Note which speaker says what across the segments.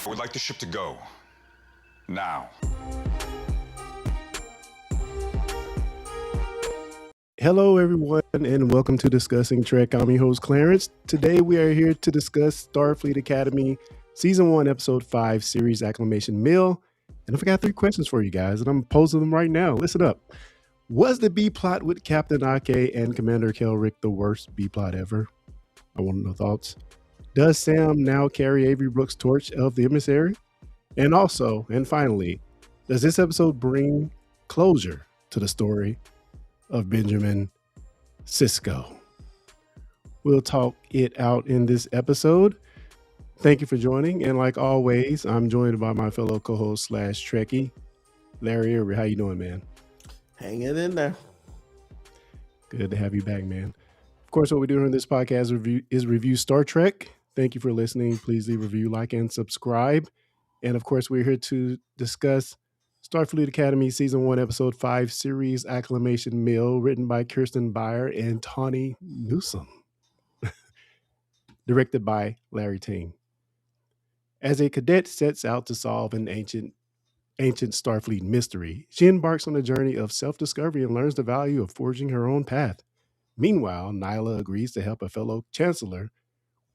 Speaker 1: I would like the ship to go. Now.
Speaker 2: Hello, everyone, and welcome to Discussing Trek. I'm your host, Clarence. Today, we are here to discuss Starfleet Academy, Season 1, Episode 5, Series Acclimation Mill. And I've got 3 questions for you guys, and I'm posing them right now. Listen up. Was the B plot with Captain Ake and Commander Kelrick the worst B plot ever? I want to know thoughts. Does Sam now carry Avery Brooks' torch of the emissary? And also, and finally, does this episode bring closure to the story of Benjamin Sisko? We'll talk it out in this episode. Thank you for joining, and like always, I'm joined by my fellow co-host / Trekkie, Larry Irby. How you doing, man?
Speaker 3: Hanging in there.
Speaker 2: Good to have you back, man. Of course, what we do in this podcast is review Star Trek. Thank you for listening. Please leave a review, like, and subscribe. And of course, we're here to discuss Starfleet Academy Season 1, Episode 5, Series Acclimation Mill, written by Kirsten Beyer and Tawny Newsome. Directed by Larry Ting. As a cadet sets out to solve an ancient Starfleet mystery, she embarks on a journey of self-discovery and learns the value of forging her own path. Meanwhile, Nahla agrees to help a fellow chancellor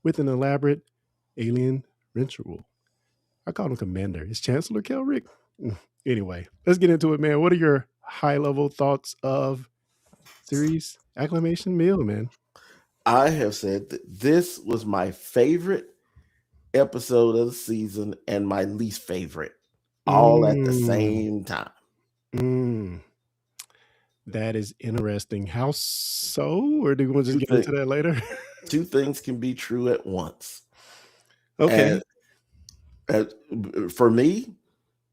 Speaker 2: with an elaborate alien ritual. I call him Commander. Is Chancellor Kelrick? Anyway, let's get into it, man. What are your high-level thoughts of Series Acclimation Mill, man?
Speaker 3: I have said that this was my favorite episode of the season and my least favorite, all at the same time.
Speaker 2: That is interesting. How so? Or do we want to just get into that later?
Speaker 3: Two things can be true at once.
Speaker 2: Okay.
Speaker 3: And for me,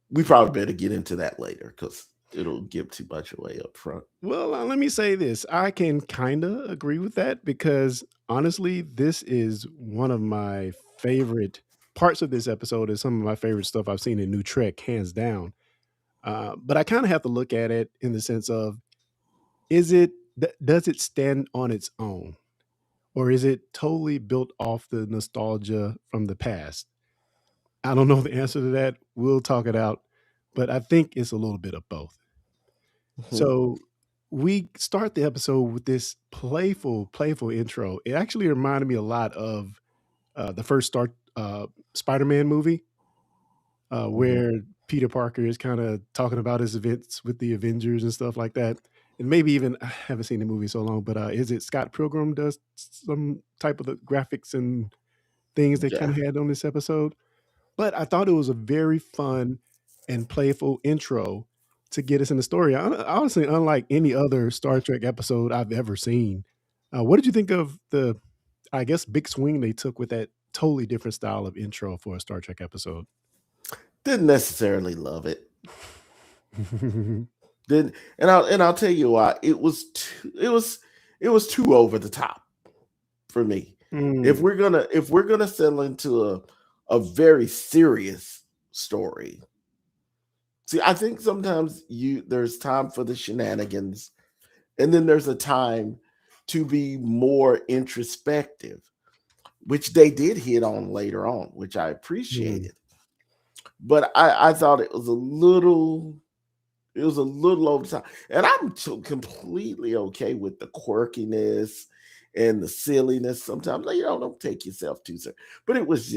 Speaker 3: we probably better get into that later because it'll give too much away up front.
Speaker 2: Well, let me say this. I can kind of agree with that because honestly, this is one of my favorite parts of this episode. Is some of my favorite stuff I've seen in New Trek, hands down. But I kind of have to look at it in the sense of, does it stand on its own? Or is it totally built off the nostalgia from the past? I don't know the answer to that. We'll talk it out. But I think it's a little bit of both. Mm-hmm. So we start the episode with this playful intro. It actually reminded me a lot of the first Spider-Man movie, where Peter Parker is kind of talking about his events with the Avengers and stuff like that. And maybe even, I haven't seen the movie so long, but is it Scott Pilgrim does some type of the graphics and things they kind of had on this episode? But I thought it was a very fun and playful intro to get us in the story. Honestly, unlike any other Star Trek episode I've ever seen. What did you think of the, I guess, big swing they took with that totally different style of intro for a Star Trek episode?
Speaker 3: Didn't necessarily love it. I'll tell you why. It was too over the top for me. If we're gonna settle into a very serious story, see, I think sometimes there's time for the shenanigans, and then there's a time to be more introspective, which they did hit on later on, which I appreciated. But I thought it was a little over the top. And I'm completely okay with the quirkiness and the silliness. Sometimes, don't take yourself too serious. But it was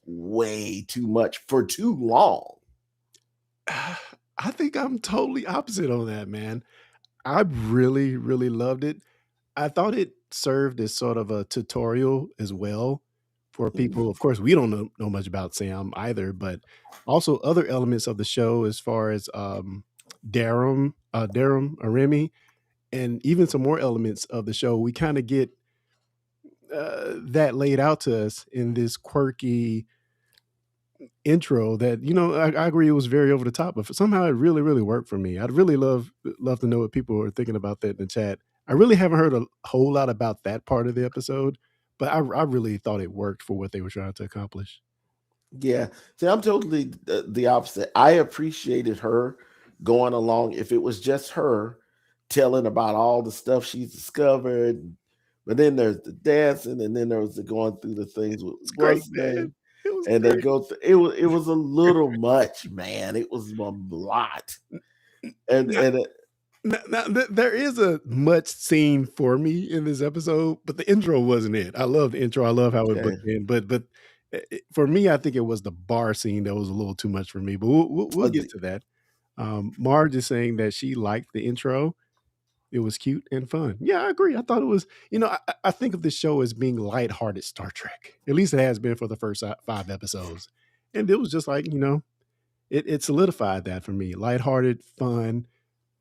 Speaker 3: way too much for too long.
Speaker 2: I think I'm totally opposite on that, man. I really, really loved it. I thought it served as sort of a tutorial as well for people. Of course, we don't know much about Sam either, but also other elements of the show as far as Darum, Aremi, and even some more elements of the show. We kind of get that laid out to us in this quirky intro that, I agree it was very over the top, but somehow it really, really worked for me. I'd really love to know what people are thinking about that in the chat. I really haven't heard a whole lot about that part of the episode, but I really thought it worked for what they were trying to accomplish.
Speaker 3: Yeah. See, I'm totally the opposite. I appreciated her going along. If it was just her telling about all the stuff she's discovered, but then there's the dancing, and then there was the going through the things with
Speaker 2: great, man. It
Speaker 3: and they
Speaker 2: great.
Speaker 3: go through, it was a little much, man. It was a lot. And
Speaker 2: Now, there is a much scene for me in this episode, but the intro wasn't it. I love the intro. I love how it
Speaker 3: okay.
Speaker 2: booked in, but for me, I think it was the bar scene that was a little too much for me. But we'll get to that. Marge is saying that she liked the intro. It was cute and fun. Yeah, I agree. I thought it was, I think of this show as being lighthearted Star Trek. At least it has been for the first 5 episodes. And it was just like, it solidified that for me. Lighthearted, fun.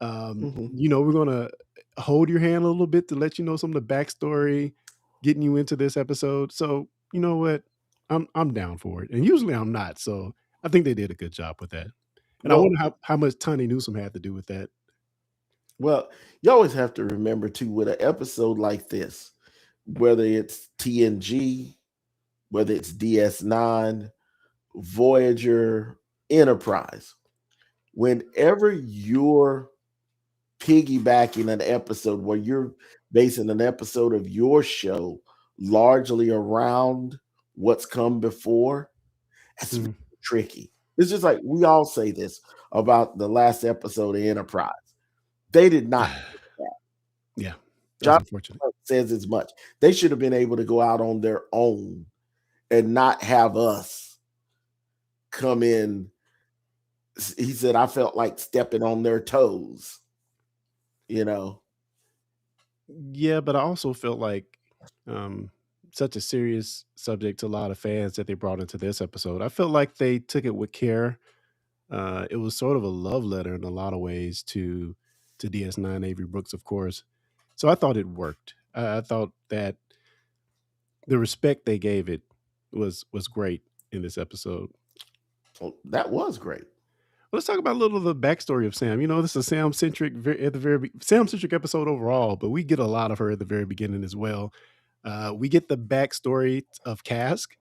Speaker 3: Mhm.
Speaker 2: We're gonna hold your hand a little bit to let you know some of the backstory, getting you into this episode. So you know what? I'm down for it. And usually I'm not. So I think they did a good job with that. And I
Speaker 3: Well,
Speaker 2: wonder how much Tony Newsom had to do with that.
Speaker 3: well, you always have to remember too, with an episode like this, whether it's TNG, whether it's DS9, Voyager, Enterprise, whenever you're piggybacking an episode where you're basing an episode of your show largely around what's come before, that's
Speaker 2: Mhm.
Speaker 3: tricky. It's just like we all say this about the last episode of Enterprise. They did not.
Speaker 2: Yeah, that's
Speaker 3: John
Speaker 2: unfortunate.
Speaker 3: says as much. They should have been able to go out on their own and not have us come in. He said, I felt like stepping on their toes, you know.
Speaker 2: Yeah, but I also felt like such a serious subject to a lot of fans that they brought into this episode. I felt like they took it with care. It was sort of a love letter in a lot of ways to DS9 Avery Brooks, of course. So I thought it worked. I thought that the respect they gave it was great in this episode.
Speaker 3: Well, that was great.
Speaker 2: Let's talk about a little of the backstory of Sam. This is a Sam centric at the Sam centric episode overall, but we get a lot of her at the very beginning as well. We get the backstory of Cask,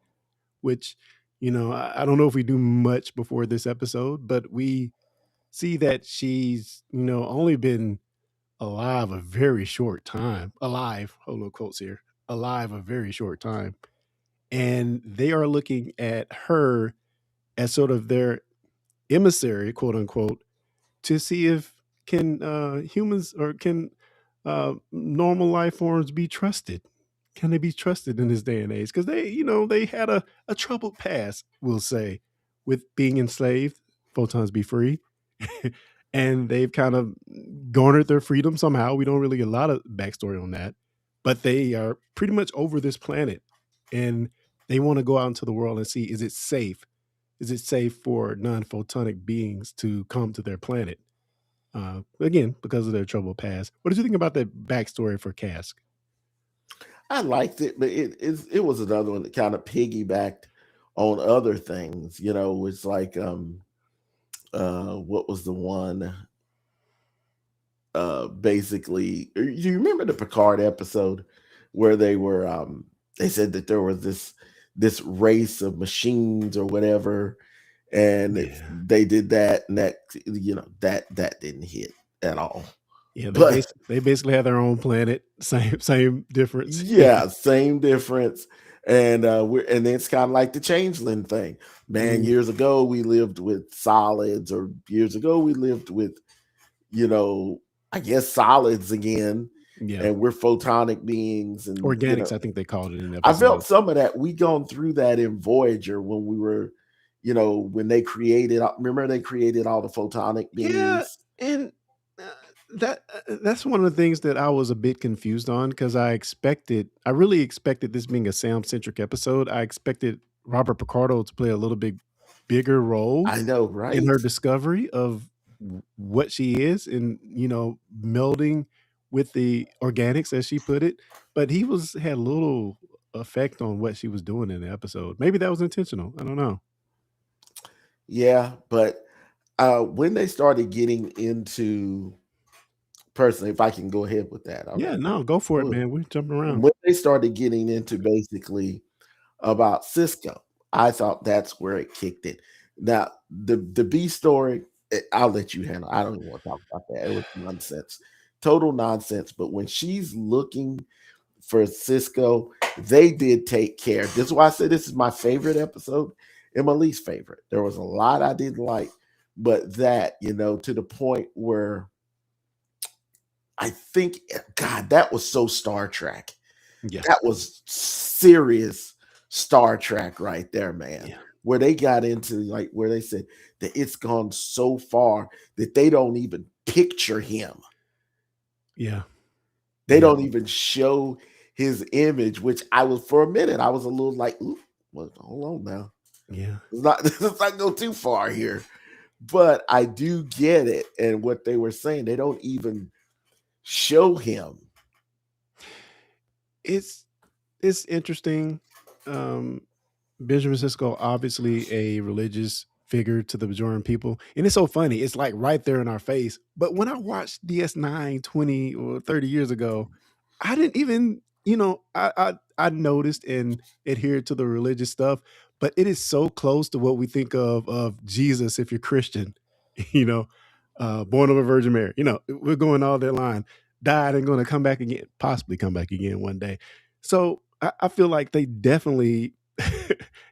Speaker 2: which I don't know if we do much before this episode, but we see that she's only been alive a very short time. Alive, hold on quotes here. Alive a very short time, and they are looking at her as sort of their emissary, quote unquote, to see if can humans or can normal life forms be trusted. Can they be trusted in this day and age? Because they had a troubled past, we'll say, with being enslaved. Photons be free. And they've kind of garnered their freedom somehow. We don't really get a lot of backstory on that. But they are pretty much over this planet. And they want to go out into the world and see, is it safe? Is it safe for non-photonic beings to come to their planet? Again, because of their troubled past. What did you think about that backstory for Cask?
Speaker 3: I liked it, but it was another one that kind of piggybacked on other things. It's like what was the one? Basically, you remember the Picard episode where they said that there was this race of machines or whatever, and they did that, and that didn't hit at all.
Speaker 2: Yeah,
Speaker 3: But
Speaker 2: they basically have their own planet. Same difference.
Speaker 3: yeah, same difference. And and it's kind of like the changeling thing. Man, years ago we lived with solids, or years ago we lived with, I guess solids again.
Speaker 2: Yeah.
Speaker 3: And we're photonic beings, and
Speaker 2: Organics, I think they called it in the
Speaker 3: I
Speaker 2: episode.
Speaker 3: felt some of that. We gone through that in Voyager when we were, when they created. Remember, they created all the photonic beings.
Speaker 2: Yeah, and that's one of the things that I was a bit confused on, because I really expected this being a Sam centric episode. I expected Robert Picardo to play a little bit bigger role.
Speaker 3: I know, right?
Speaker 2: In her discovery of what she is, and melding with the organics, as she put it. But he had little effect on what she was doing in the episode. Maybe that was intentional. I don't know.
Speaker 3: Yeah, but when they started getting into, personally, if I can go ahead with that.
Speaker 2: Yeah, no, go for it, man. We're jumping around.
Speaker 3: When they started getting into basically about Cisco, I thought that's where it kicked it. Now, the B story, I'll let you handle. I don't even want to talk about that. It was nonsense, total nonsense. But when she's looking for Cisco, they did take care. This is why I said this is my favorite episode. and my least favorite. There was a lot I didn't like, but that, to the point where I think, God, that was so Star Trek.
Speaker 2: Yeah.
Speaker 3: That was serious Star Trek right there, man.
Speaker 2: Yeah.
Speaker 3: Where they got into like where they said that it's gone so far that they don't even picture him.
Speaker 2: Yeah.
Speaker 3: They don't even show his image, which I was for a minute. I was a little like, ooh, well, hold on now.
Speaker 2: Yeah.
Speaker 3: Let's not go too far here. But I do get it. And what they were saying, they don't even show him.
Speaker 2: It's interesting. Benjamin Sisko, obviously a religious figure to the Bajoran people. And it's so funny. It's like right there in our face. But when I watched DS9 20 or 30 years ago, I didn't even, I noticed and adhered to the religious stuff, but it is so close to what we think of Jesus if you're Christian, born of a Virgin Mary. We're going all that line. Died and going to come back again, possibly come back again one day. So I feel like they definitely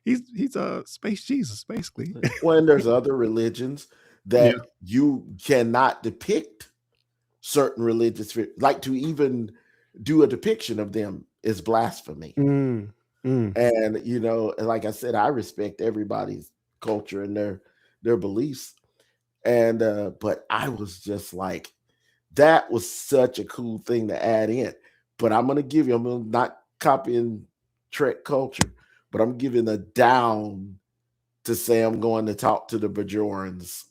Speaker 2: he's a space Jesus, basically.
Speaker 3: When there's other religions that you cannot depict certain religious, like to even do a depiction of them is blasphemy. And like I said, I respect everybody's culture and their beliefs. And but I was just like, that was such a cool thing to add in. But I'm not copying Trek culture, but I'm giving a down to say I'm going to talk to the Bajorans.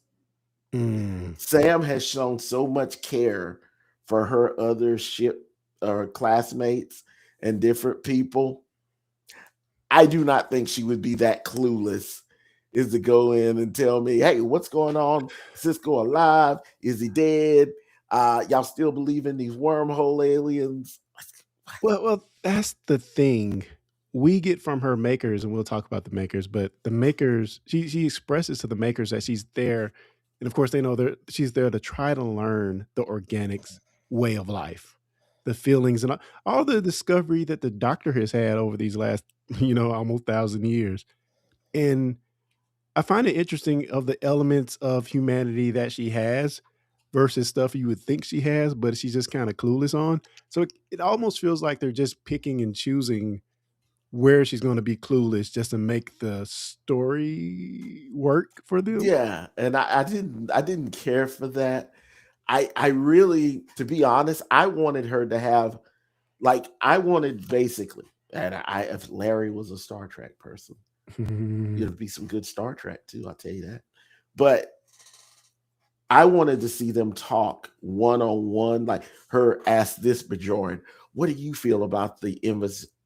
Speaker 3: Sam has shown so much care for her other ship or classmates and different people. I do not think she would be that clueless is to go in and tell me, hey, what's going on? Is Sisko alive? Is he dead? Y'all still believe in these wormhole aliens?
Speaker 2: Well, that's the thing we get from her makers, and we'll talk about the makers. But the makers, she expresses to the makers that she's there, and of course they know that she's there to try to learn the organics way of life, the feelings, and all the discovery that the Doctor has had over these last, almost 1,000 years. And I find it interesting of the elements of humanity that she has versus stuff you would think she has, but she's just kind of clueless on. So it almost feels like they're just picking and choosing where she's going to be clueless just to make the story work for them.
Speaker 3: Yeah, and I didn't care for that. I really, to be honest, I wanted her to have, like, I wanted basically, and if Larry was a Star Trek person, it'd be some good Star Trek too, I'll tell you that. But I wanted to see them talk one-on-one, like her ask this Bajoran, what do you feel about the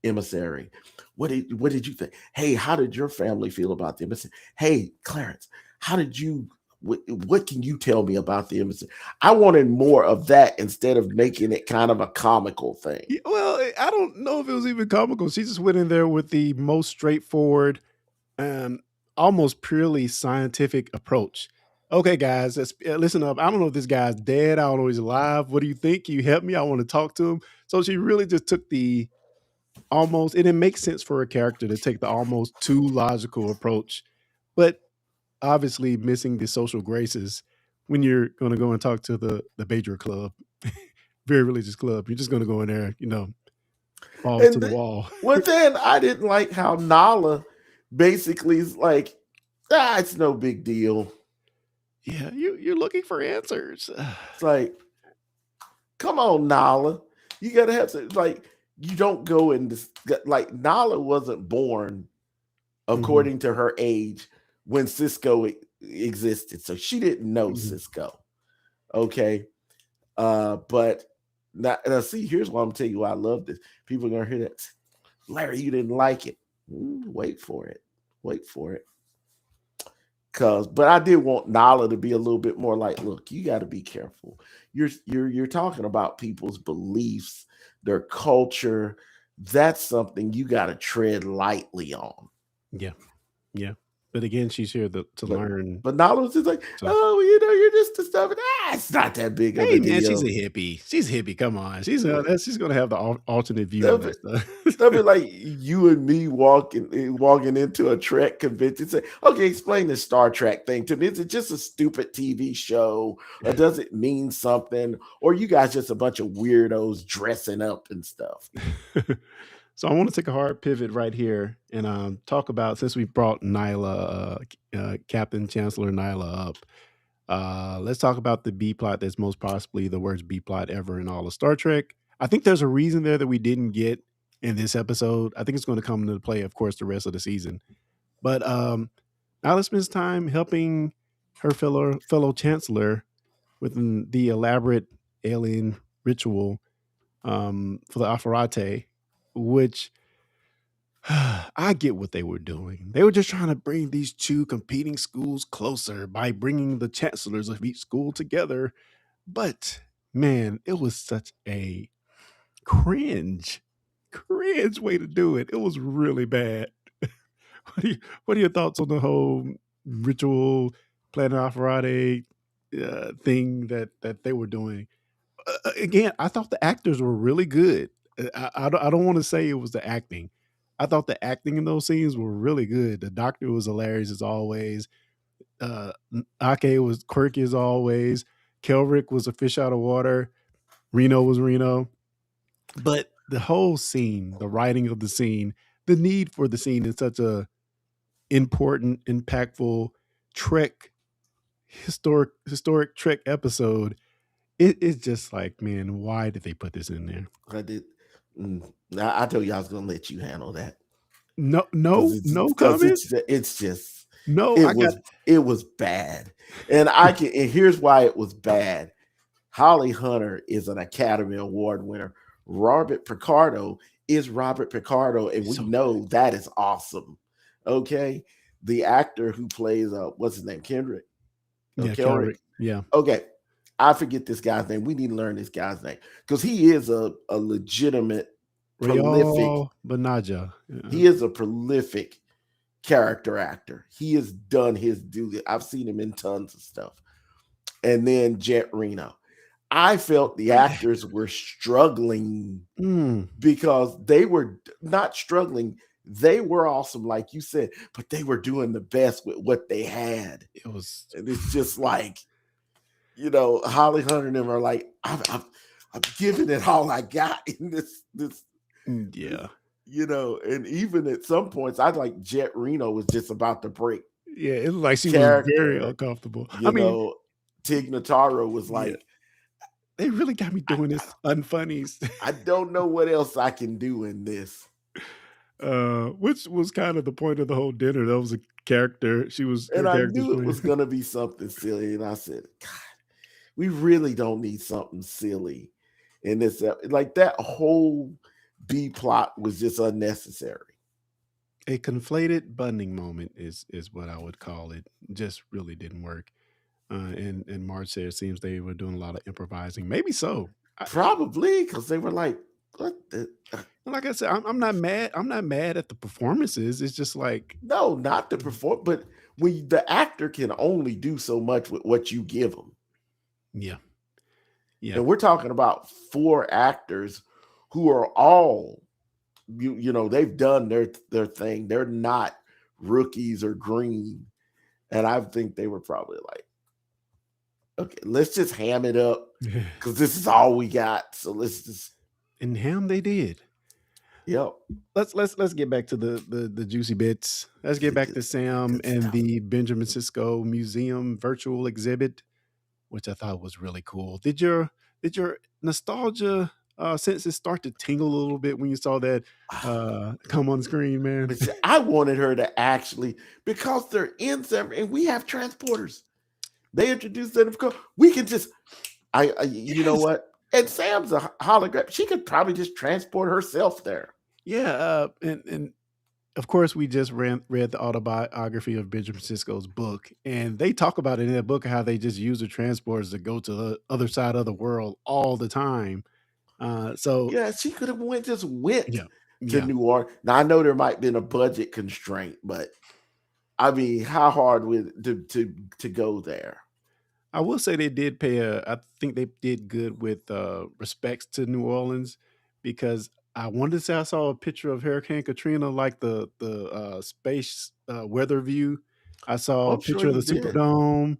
Speaker 3: emissary? What did you think? Hey, how did your family feel about the emissary? Hey, Clarence, what can you tell me about the emissary? I wanted more of that instead of making it kind of a comical thing.
Speaker 2: Yeah, well, I don't know if it was even comical. She just went in there with the most straightforward and almost purely scientific approach. Okay, guys, let's listen up. I don't know if this guy's dead. I don't know if he's alive. What do you think? Can you help me? I want to talk to him. So she really just took the almost, and it makes sense for a character to take the almost too logical approach, but obviously missing the social graces when you're going to go and talk to the Bajor Club, very religious club. You're just going to go in there, balls to the wall.
Speaker 3: Well, then I didn't like how Nahla basically is like, it's no big deal.
Speaker 2: Yeah, you're looking for answers.
Speaker 3: It's like, come on, Nahla. You got to have to, like, you don't go in this, like, Nahla wasn't born according to her age when Sisko existed. So she didn't know Sisko. Okay. But now see, here's what I'm telling you why I love this. People are going to hear that. Larry, you didn't like it. Wait for it. But I did want Nahla to be a little bit more like, look, you got to be careful. You're talking about people's beliefs, their culture. That's something you got to tread lightly on.
Speaker 2: Yeah. But again, she's here to learn.
Speaker 3: But Nahla was just like,
Speaker 2: So,
Speaker 3: oh, you're just a stuff. It's not that big of
Speaker 2: hey
Speaker 3: a
Speaker 2: man, she's
Speaker 3: deal.
Speaker 2: a hippie. She's hippie. Come on, she's gonna have the alternate view
Speaker 3: They'll
Speaker 2: of
Speaker 3: be,
Speaker 2: that stuff.
Speaker 3: they'll be like you and me walking into a Trek convention. Say, okay, explain this Star Trek thing to me. Is it just a stupid TV show, or does it mean something? Or you guys just a bunch of weirdos dressing up and stuff?
Speaker 2: So I want to take a hard pivot right here and talk about, since we brought Nahla, Captain Chancellor Nahla up. Let's talk about the B plot that's most possibly the worst B plot ever in all of Star Trek. I think there's a reason there that we didn't get in this episode. I think it's going to come into play, of course, the rest of the season. But Nahla spends time helping her fellow chancellor with the elaborate alien ritual for the Afarate, which I get what they were doing. They were just trying to bring these two competing schools closer by bringing the chancellors of each school together. But man, it was such a cringe way to do it. It was really bad. What are your thoughts on the whole ritual Planet Afarate thing that they were doing? Again, I thought the actors were really good. I don't want to say it was the acting. I thought the acting in those scenes were really good. The doctor was hilarious as always. Ake was quirky as always. Kelrick was a fish out of water. Reno was Reno. But the whole scene, the writing of the scene, the need for the scene in such a important, impactful Trek historic Trek episode, it's just like, man, why did they put this in there?
Speaker 3: I did. I told you I was gonna let you handle that.
Speaker 2: No
Speaker 3: Because
Speaker 2: comments.
Speaker 3: it's just
Speaker 2: No,
Speaker 3: it was bad, and and here's why it was bad. Holly Hunter is an Academy Award winner. Robert Picardo is Robert Picardo, and we know that is awesome. Okay, the actor who plays what's his name, Kendrick?
Speaker 2: Yeah, Kendrick. Yeah.
Speaker 3: Okay, I forget this guy's name. We need to learn this guy's name because he is a legitimate prolific.
Speaker 2: Banaja.
Speaker 3: Yeah. He is a prolific character actor. He has done his due. I've seen him in tons of stuff. And then Jet Reno. I felt the actors were struggling because they were not struggling. They were awesome, like you said, but they were doing the best with what they had. And it's just like, Holly Hunter and them are like, I'm giving it all I got in this.
Speaker 2: Yeah.
Speaker 3: And even at some points, I like Jet Reno was just about to break.
Speaker 2: Yeah, it looked like she was very uncomfortable.
Speaker 3: Tig Notaro was like,
Speaker 2: they really got me doing this unfunnies.
Speaker 3: I don't know what else I can do in this.
Speaker 2: Which was kind of the point of the whole dinner. That was a character.
Speaker 3: And I knew it was going to be something silly. And I said, God, we really don't need something silly in this. Like that whole B plot was just unnecessary.
Speaker 2: A conflated bonding moment is what I would call it. Just really didn't work. And Marge said it seems they were doing a lot of improvising. Maybe so.
Speaker 3: Probably because they were like, what the?
Speaker 2: Like I said, I'm not mad. I'm not mad at the performances. It's just like,
Speaker 3: no, not the perform, but when the actor can only do so much with what you give them.
Speaker 2: Yeah.
Speaker 3: And we're talking about 4 actors who are all, they've done their thing. They're not rookies or green. And I think they were probably like, okay, let's just ham it up because this is all we got. So let's just.
Speaker 2: And ham they did.
Speaker 3: Yep.
Speaker 2: Let's get back to the juicy bits. Let's get back to Sam and the Benjamin Sisko Museum virtual exhibit, which I thought was really cool. Did your nostalgia senses start to tingle a little bit when you saw that come on screen, man?
Speaker 3: I wanted her to actually, because they're in separate, and we have transporters. They introduced them. We can just, you know what? And Sam's a hologram. She could probably just transport herself there.
Speaker 2: Yeah, and of course we just read the autobiography of Benjamin Sisko's book, and they talk about it in that book how they just use the transporters to go to the other side of the world all the time. So
Speaker 3: yeah, she could have went to New Orleans.
Speaker 2: Yeah.
Speaker 3: Now I know there might have been a budget constraint, but I mean, how hard would to go there?
Speaker 2: I will say they did pay I think they did good with respects to New Orleans because I wanted to say I saw a picture of Hurricane Katrina, like the space weather view. I saw a
Speaker 3: I'm sure
Speaker 2: picture of
Speaker 3: you
Speaker 2: the
Speaker 3: did,
Speaker 2: Superdome.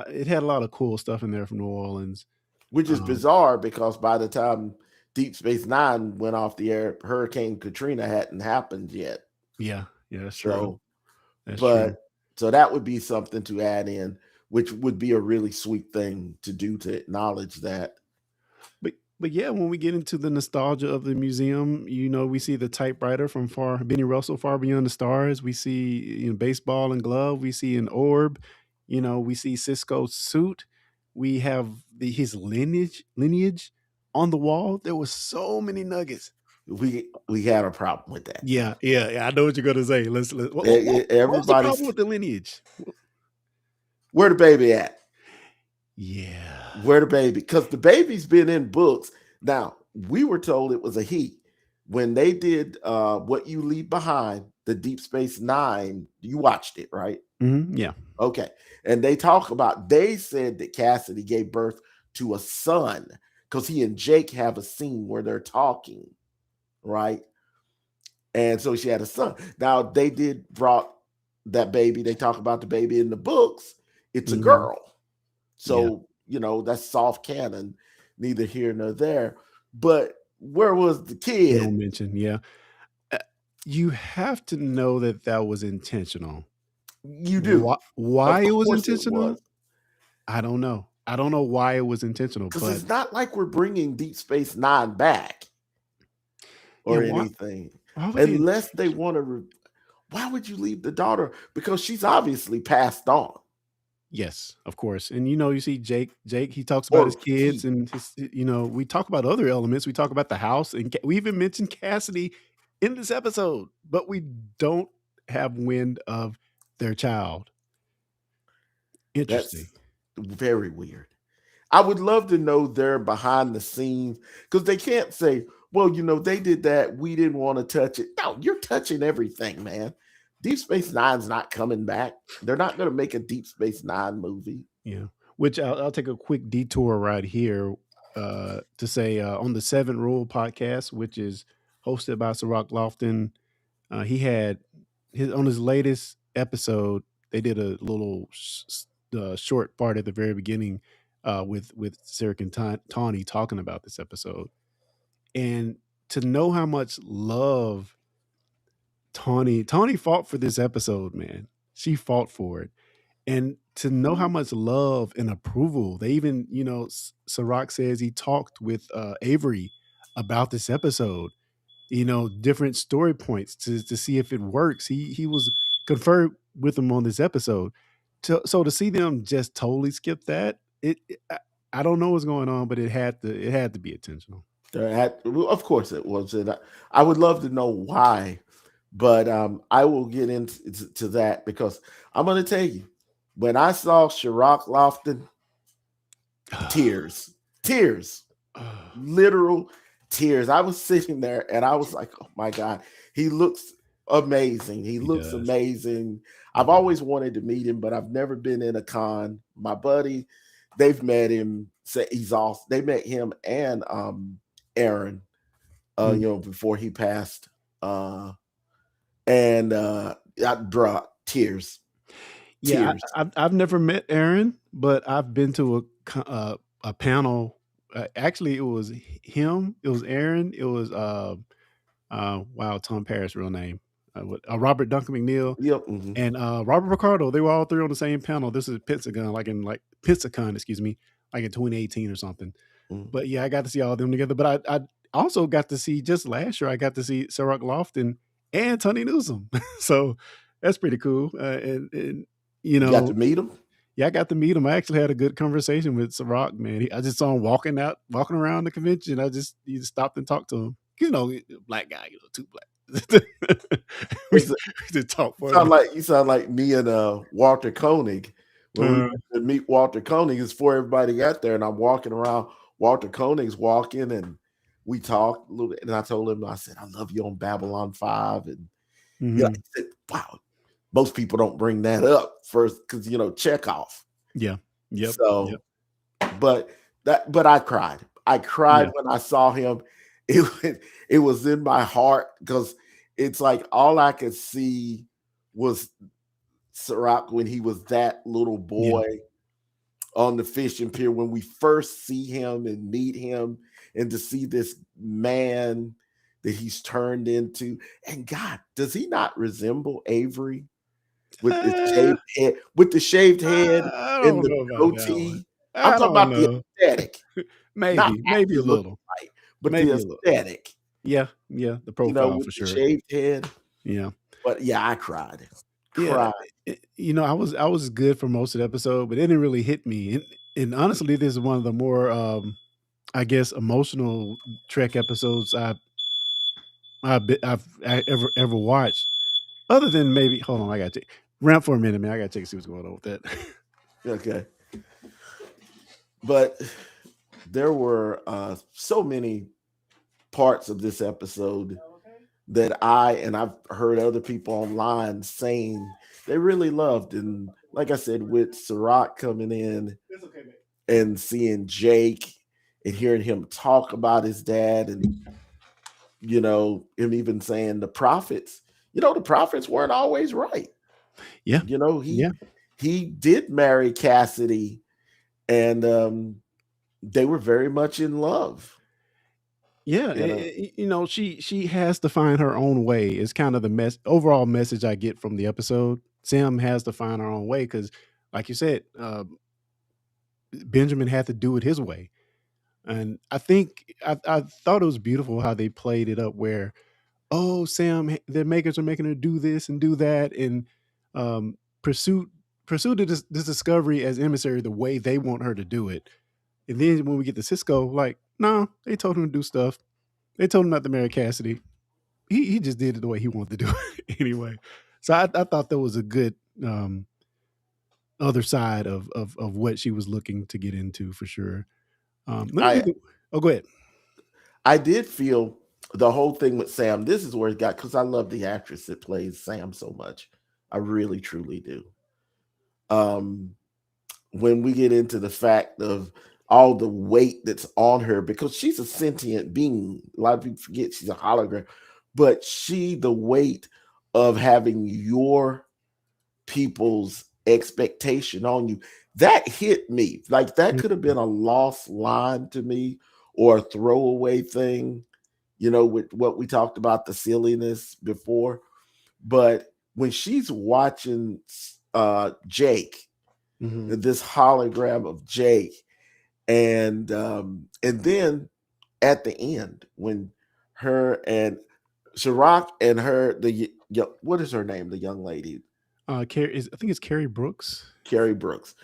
Speaker 2: It had a lot of cool stuff in there from New Orleans.
Speaker 3: which is
Speaker 2: Um,
Speaker 3: bizarre because by the time Deep Space Nine went off the air, Hurricane Katrina hadn't happened yet.
Speaker 2: yeah, yeah, that's true.
Speaker 3: So,
Speaker 2: That's true.
Speaker 3: but so that would be something to add in, which would be a really sweet thing to do to acknowledge that.
Speaker 2: But yeah, when we get into the nostalgia of the museum, we see the typewriter from Benny Russell, Far Beyond the Stars. We see baseball and glove. We see an orb. We see Cisco's suit. We have his lineage on the wall. There was so many nuggets.
Speaker 3: We had a problem with that.
Speaker 2: Yeah, yeah, yeah. I know what you're gonna say. What was the
Speaker 3: Everybody's
Speaker 2: problem with the lineage?
Speaker 3: where the baby at?
Speaker 2: Yeah.
Speaker 3: Where the baby? Because the baby's been in books. Now, we were told it was a he. When they did What You Leave Behind, the Deep Space Nine, you watched it, right?
Speaker 2: Yeah.
Speaker 3: Okay. And they said that Cassidy gave birth to a son because he and Jake have a scene where they're talking, right? And so she had a son. Now, they brought that baby. They talk about the baby in the books. It's a girl. So, that's soft canon, neither here nor there. But where was the kid?
Speaker 2: No mention, yeah. You have to know that was intentional.
Speaker 3: You do.
Speaker 2: Why it was
Speaker 3: course it
Speaker 2: intentional?
Speaker 3: was.
Speaker 2: I don't know. I don't know why it was intentional,
Speaker 3: Because
Speaker 2: but
Speaker 3: it's not like we're bringing Deep Space Nine back or
Speaker 2: yeah,
Speaker 3: anything.
Speaker 2: why would they?
Speaker 3: Unless they want to. Why would you leave the daughter? Because she's obviously passed on.
Speaker 2: Yes, of course. And you see Jake, he talks about his kids and his, we talk about other elements. We talk about the house and we even mentioned Cassidy in this episode, but we don't have wind of their child. Interesting.
Speaker 3: That's very weird. I would love to know their behind the scenes because they can't say, well, they did that. We didn't want to touch it. No, you're touching everything, man. Deep Space Nine's not coming back. They're not going to make a Deep Space Nine movie.
Speaker 2: Yeah, which I'll take a quick detour right here to say on the Seven Rule podcast, which is hosted by Ciroc Lofton, he had on his latest episode. They did a little short part at the very beginning with Sarek and Tawny talking about this episode, and to know how much love Tawny fought for this episode, man. She fought for it. And to know how much love and approval they even, Ciroc says he talked with Avery about this episode, different story points to see if it works. He was conferred with them on this episode. So to see them just totally skip that, I don't know what's going on, but it had to be intentional.
Speaker 3: Of course it was. And I would love to know why, but I will get into that because I'm going to tell you, when I saw Ciroc Lofton, tears, literal tears. I was sitting there and I was like, oh my God, he looks amazing. He looks amazing. I've always wanted to meet him, but I've never been in a con. My buddy, they've met him. He's awesome. They met him and Aaron, before he passed. Tears.
Speaker 2: Yeah, I've never met Aaron, but I've been to a panel. Actually, it was him. It was Aaron. It was Tom Paris' real name. Robert Duncan McNeil.
Speaker 3: Yep. Mm-hmm.
Speaker 2: And Robert Ricardo. They were all three on the same panel. This is Pentagon, Pensacon, excuse me, like in 2018 or something. Mm-hmm. But yeah, I got to see all of them together. But I also got to see just last year. I got to see Ciroc Lofton and Tony Newsom. So that's pretty cool. And you
Speaker 3: got to meet him.
Speaker 2: Yeah, I got to meet him. I actually had a good conversation with Ciroc, man. I just saw him walking around the convention. I just stopped and talked to him. Black guy, too black. we just talk.
Speaker 3: You sound like me and Walter Koenig. When we went to meet Walter Koenig, it's before everybody got there, and I'm walking around. Walter Koenig's walking, and we talked a little bit. And I told him, I said, I love you on Babylon 5. And he said, wow, most people don't bring that up first because Chekhov.
Speaker 2: Yeah. Yep.
Speaker 3: So,
Speaker 2: Yep.
Speaker 3: but I cried. I cried
Speaker 2: Yeah.
Speaker 3: when I saw him. It was in my heart because it's like all I could see was Sirach when he was that little boy on the fishing pier. When we first see him and meet him, and to see this man that he's turned into, and God, does he not resemble Avery with the
Speaker 2: Uh,
Speaker 3: shaved head, with the shaved head
Speaker 2: I
Speaker 3: and
Speaker 2: don't
Speaker 3: the
Speaker 2: know about that one.
Speaker 3: goatee? I'm
Speaker 2: I
Speaker 3: talking
Speaker 2: don't
Speaker 3: about the
Speaker 2: know.
Speaker 3: aesthetic, not
Speaker 2: Maybe a
Speaker 3: actually looking
Speaker 2: little.
Speaker 3: like, but the
Speaker 2: Maybe a little.
Speaker 3: aesthetic,
Speaker 2: Yeah. Yeah. The profile
Speaker 3: with
Speaker 2: for
Speaker 3: the
Speaker 2: sure.
Speaker 3: shaved head.
Speaker 2: Yeah.
Speaker 3: But yeah, I cried.
Speaker 2: Yeah.
Speaker 3: Cried.
Speaker 2: I was good for most of the episode, but it didn't really hit me. And honestly, this is one of the more I guess emotional Trek episodes I've ever watched. Other than maybe, hold on, I gotta take ramp for a minute, man. I gotta check and see what's going on with that.
Speaker 3: Okay. But there were so many parts of this episode that I've heard other people online saying they really loved. And like I said, with Sirach coming in and seeing Jake and hearing him talk about his dad, and him even saying the prophets, the prophets weren't always right.
Speaker 2: Yeah.
Speaker 3: He did marry Cassidy, and they were very much in love.
Speaker 2: Yeah, she has to find her own way. It's kind of the overall message I get from the episode. Sam has to find her own way because, like you said, Benjamin had to do it his way. And I think I thought it was beautiful how they played it up where, oh, Sam, the makers are making her do this and do that, and um, pursue this discovery as emissary the way they want her to do it. And then when we get to Cisco, like, no, they told him to do stuff. They told him not to marry Cassidy. He just did it the way he wanted to do it anyway. So I thought that was a good other side of what she was looking to get into for sure.
Speaker 3: I
Speaker 2: Go ahead.
Speaker 3: I did feel the whole thing with Sam. This is where it got, because I love the actress that plays Sam so much. I really, truly do. When we get into the fact of all the weight that's on her, because she's a sentient being. A lot of people forget she's a hologram, but the weight of having your people's expectation on you, that hit me. Like that could have been a lost line to me or a throwaway thing, with what we talked about, the silliness before. But when she's watching Jake, this hologram of Jake, and then at the end when her and Sirach and her, what is her name, the young lady?
Speaker 2: Carrie I think it's Carrie Brooks.
Speaker 3: Carrie Brooks.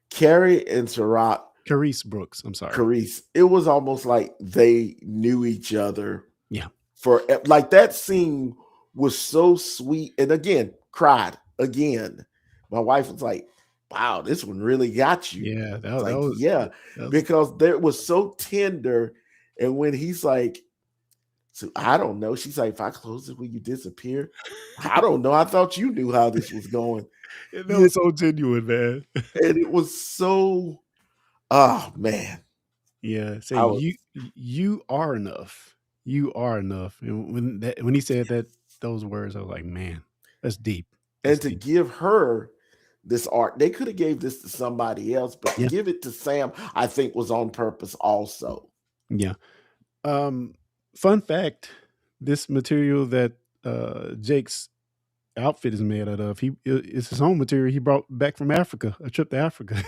Speaker 3: Carrie and Sirach.
Speaker 2: Carice Brooks. I'm sorry.
Speaker 3: Carice. It was almost like they knew each other.
Speaker 2: Yeah.
Speaker 3: For like that scene was so sweet. And again, cried again. My wife was like, wow, this one really got you.
Speaker 2: Yeah.
Speaker 3: That was, because it was so tender. And when he's like, so I don't know. She's like, if I close it, will you disappear? I don't know. I thought you knew how this was going.
Speaker 2: That was so genuine, man.
Speaker 3: And it was so, oh man.
Speaker 2: Yeah. Say you are enough. You are enough. And when he said those words, I was like, man, that's deep.
Speaker 3: And to give her this art, they could have gave this to somebody else, but to give it to Sam, I think was on purpose also.
Speaker 2: Yeah. Fun fact, this material that Jake's outfit is made out of, it's his own material he brought back from Africa, a trip to Africa.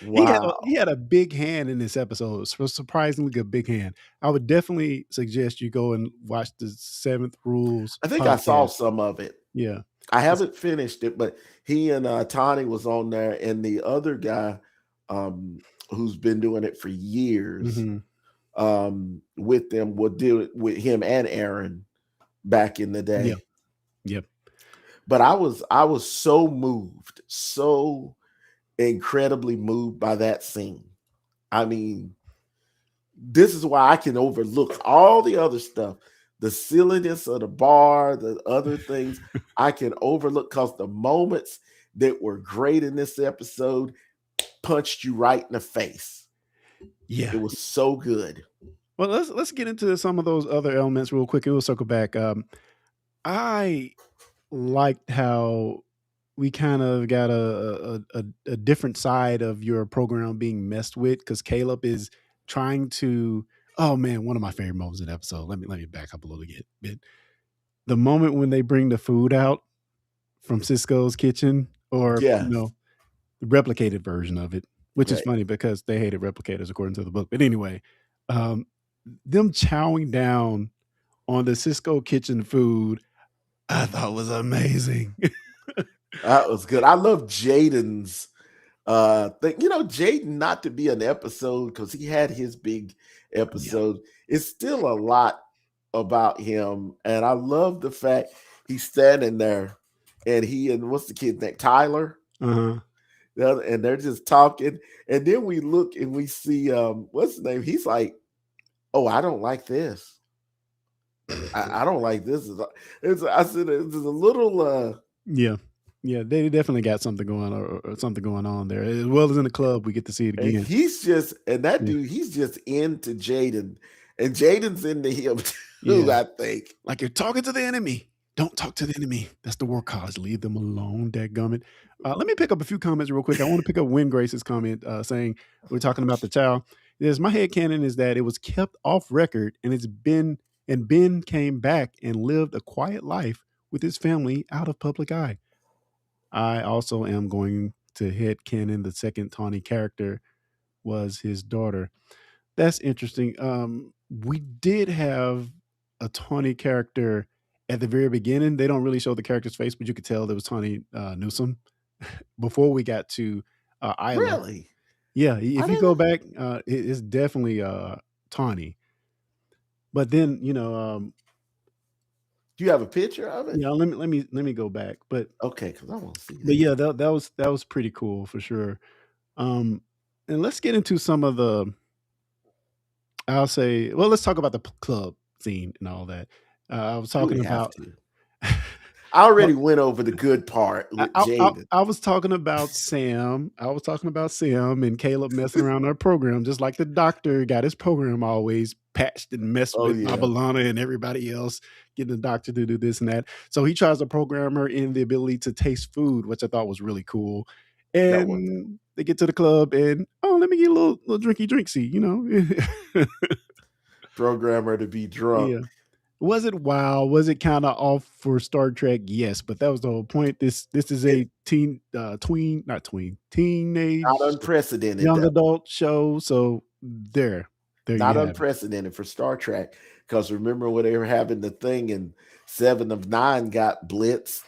Speaker 3: Wow.
Speaker 2: He had a big hand in this episode, surprisingly good big hand. I would definitely suggest you go and watch the 7th Rules.
Speaker 3: I think I saw some of it.
Speaker 2: Yeah.
Speaker 3: I haven't finished it, but he and Tani was on there, and the other guy who's been doing it for years with them will do it with him and Aaron back in the day.
Speaker 2: Yep.
Speaker 3: But I was so moved, so incredibly moved by that scene. I mean, this is why I can overlook all the other stuff. the silliness of the bar, the other things I can overlook because the moments that were great in this episode punched you right in the face.
Speaker 2: Yeah.
Speaker 3: It was so good.
Speaker 2: Well, let's get into some of those other elements real quick. We'll circle back. I liked how we kind of got a different side of your program being messed with because Caleb is trying to. Oh man, one of my favorite moments in the episode. Let me back up a little bit. The moment when they bring the food out from Cisco's kitchen, or
Speaker 3: Yes.
Speaker 2: the replicated version of it, which is
Speaker 3: Right.
Speaker 2: funny because they hated replicators according to the book. But anyway, um, them chowing down on the Cisco kitchen food, I thought was amazing.
Speaker 3: That was good. I love Jaden's thing. Jaden not to be an episode because he had his big
Speaker 2: Yeah.
Speaker 3: episode. It's still a lot about him. And I love the fact he's standing there and he and what's the kid's name? Tyler.
Speaker 2: Uh-huh.
Speaker 3: And they're just talking. And then we look and we see what's his name? He's like, oh, I don't like this. I don't like this. I said it's a little
Speaker 2: Yeah. Yeah, they definitely got something going or something going on there. As well as in the club, we get to see it
Speaker 3: and
Speaker 2: again.
Speaker 3: he's just that
Speaker 2: Yeah.
Speaker 3: dude, he's just into Jaden. And Jaden's into him too,
Speaker 2: Yeah.
Speaker 3: I think.
Speaker 2: Like you're talking to the enemy. Don't talk to the enemy. That's the war cause. Leave them alone, dadgummit. Let me pick up a few comments real quick. I want to pick up Win Grace's comment saying we're talking about the child. Yes, my headcanon is that it was kept off record and Ben came back and lived a quiet life with his family out of public eye. I also am going to headcanon the second Tawny character was his daughter. That's interesting. We did have a Tawny character at the very beginning. They don't really show the character's face, but you could tell there was Tawny Newsome before we got to Isla.
Speaker 3: Really?
Speaker 2: Yeah,
Speaker 3: I
Speaker 2: if you
Speaker 3: didn't
Speaker 2: go
Speaker 3: know.
Speaker 2: back, it's definitely Tawny. But then,
Speaker 3: Do you have a picture of it?
Speaker 2: yeah, let me go back. But
Speaker 3: Okay, because I want to see
Speaker 2: yeah,
Speaker 3: that.
Speaker 2: that was pretty cool for sure. Um, and let's get into some of the. I'll say, well, let's talk about the club scene and all that. I was
Speaker 3: Do we
Speaker 2: talking
Speaker 3: have
Speaker 2: about.
Speaker 3: to? I already went over the good part
Speaker 2: I,
Speaker 3: with
Speaker 2: I, I
Speaker 3: Jaden.
Speaker 2: I was talking about Sam. I was talking about Sam and Caleb messing around our program, just like the doctor got his program always patched and messed
Speaker 3: Oh
Speaker 2: with by
Speaker 3: yeah,
Speaker 2: Balana and everybody else, getting the doctor to do this and that. So he tries to program her in the ability to taste food, which I thought was really cool.
Speaker 3: that was
Speaker 2: And they get to the club and let me get a little drinky drinksy.
Speaker 3: programmer to be drunk.
Speaker 2: Yeah. Was it wow? Was it kind of off for Star Trek? Yes, but that was the whole point. This is
Speaker 3: It
Speaker 2: a not tween,
Speaker 3: not
Speaker 2: teenage
Speaker 3: unprecedented
Speaker 2: young
Speaker 3: though.
Speaker 2: adult show. So there you
Speaker 3: Not
Speaker 2: have it.
Speaker 3: unprecedented for Star Trek. Because remember when they were having the thing and 7 of 9 got blitzed.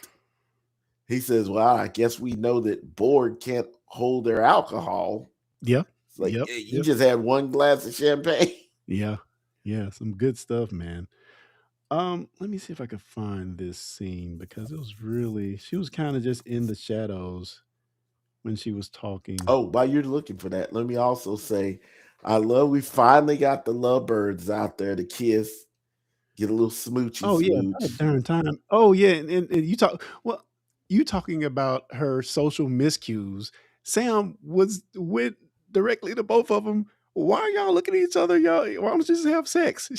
Speaker 3: He says, "Well, I guess we know that Borg can't hold their alcohol."
Speaker 2: Yeah.
Speaker 3: It's like
Speaker 2: Yep.
Speaker 3: you
Speaker 2: Yep.
Speaker 3: just had one glass of champagne.
Speaker 2: Yeah. Yeah. Some good stuff, man. Let me see if I can find this scene because it was really she was kind of just in the shadows when she was talking.
Speaker 3: Oh, while you're looking for that, let me also say, I love we finally got the lovebirds out there to kiss, get a little smoochy
Speaker 2: Oh, yeah, about
Speaker 3: smooch.
Speaker 2: darn time. Oh, yeah, and you talking about her social miscues. Sam went directly to both of them. "Why are y'all looking at each other? Y'all why don't you just have sex?"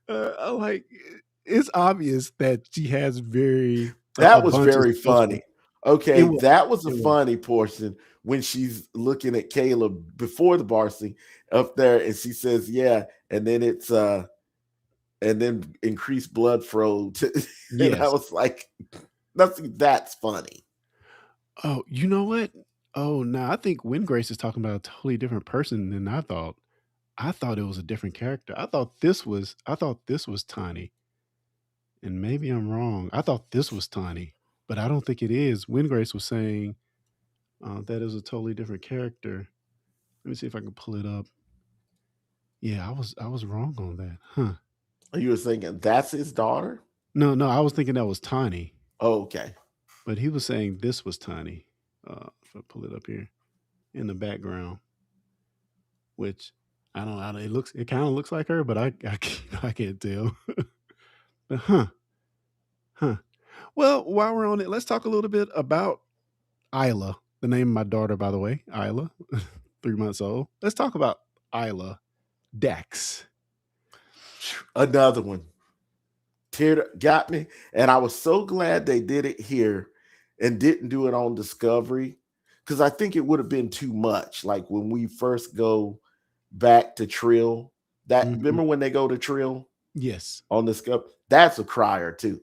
Speaker 2: I'm like, it's obvious that she has very a
Speaker 3: That was
Speaker 2: bunch of
Speaker 3: very
Speaker 2: social.
Speaker 3: funny.
Speaker 2: It
Speaker 3: Okay,
Speaker 2: was,
Speaker 3: that was a
Speaker 2: it was.
Speaker 3: funny portion when she's looking at Caleb before the bar scene up there, and she says, "Yeah," and then it's and then increased blood flow. And I
Speaker 2: Yes.
Speaker 3: was like, that's funny.
Speaker 2: Oh, you know what? Oh, no, I think Grace is talking about a totally different person than I thought. I thought it was a different character. I thought this was Tiny, and maybe I'm wrong. I thought this was Tiny, but I don't think it is. Grace was saying that is a totally different character. Let me see if I can pull it up. Yeah, I was wrong on that. Huh.
Speaker 3: You were thinking that's his daughter?
Speaker 2: No, no, I was thinking that was Tiny,
Speaker 3: Oh, okay.
Speaker 2: but he was saying this was Tiny. If I pull it up here in the background, which I don't know. It kind of looks like her, but I can't tell. But huh. Well, while we're on it, let's talk a little bit about Isla. The name of my daughter, by the way, Isla, 3 months old. Let's talk about Isla Dax.
Speaker 3: Another one. Got me. And I was so glad they did it here and didn't do it on Discovery, because I think it would have been too much. Like when we first go back to Trill, remember when they go to Trill?
Speaker 2: Yes.
Speaker 3: On Discovery, that's a crier too.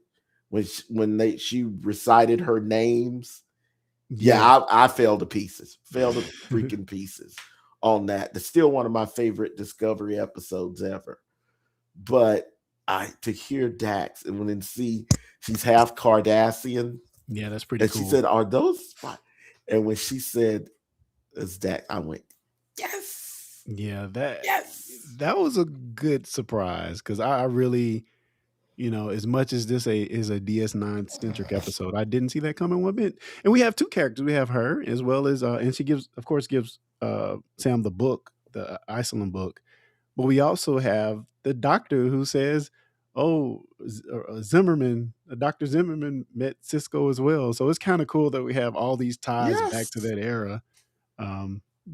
Speaker 3: When she recited her names, yeah, I fell to pieces, fell to freaking pieces on that. It's still one of my favorite Discovery episodes ever. But to hear Dax and then see she's half Cardassian.
Speaker 2: Yeah, that's pretty cool.
Speaker 3: And she said, "Are those?" And when she said, "It's Dax," I went, "Yes."
Speaker 2: Yeah, that was a good surprise, because I really, as much as this is a DS9 centric episode, I didn't see that coming one bit. And we have two characters. We have her, as well as and she gives Sam the book, the Iceland book. But we also have the doctor who says, "Oh, Zimmerman, Dr. Zimmerman met Cisco as well." So it's kind of cool that we have all these ties back to that era.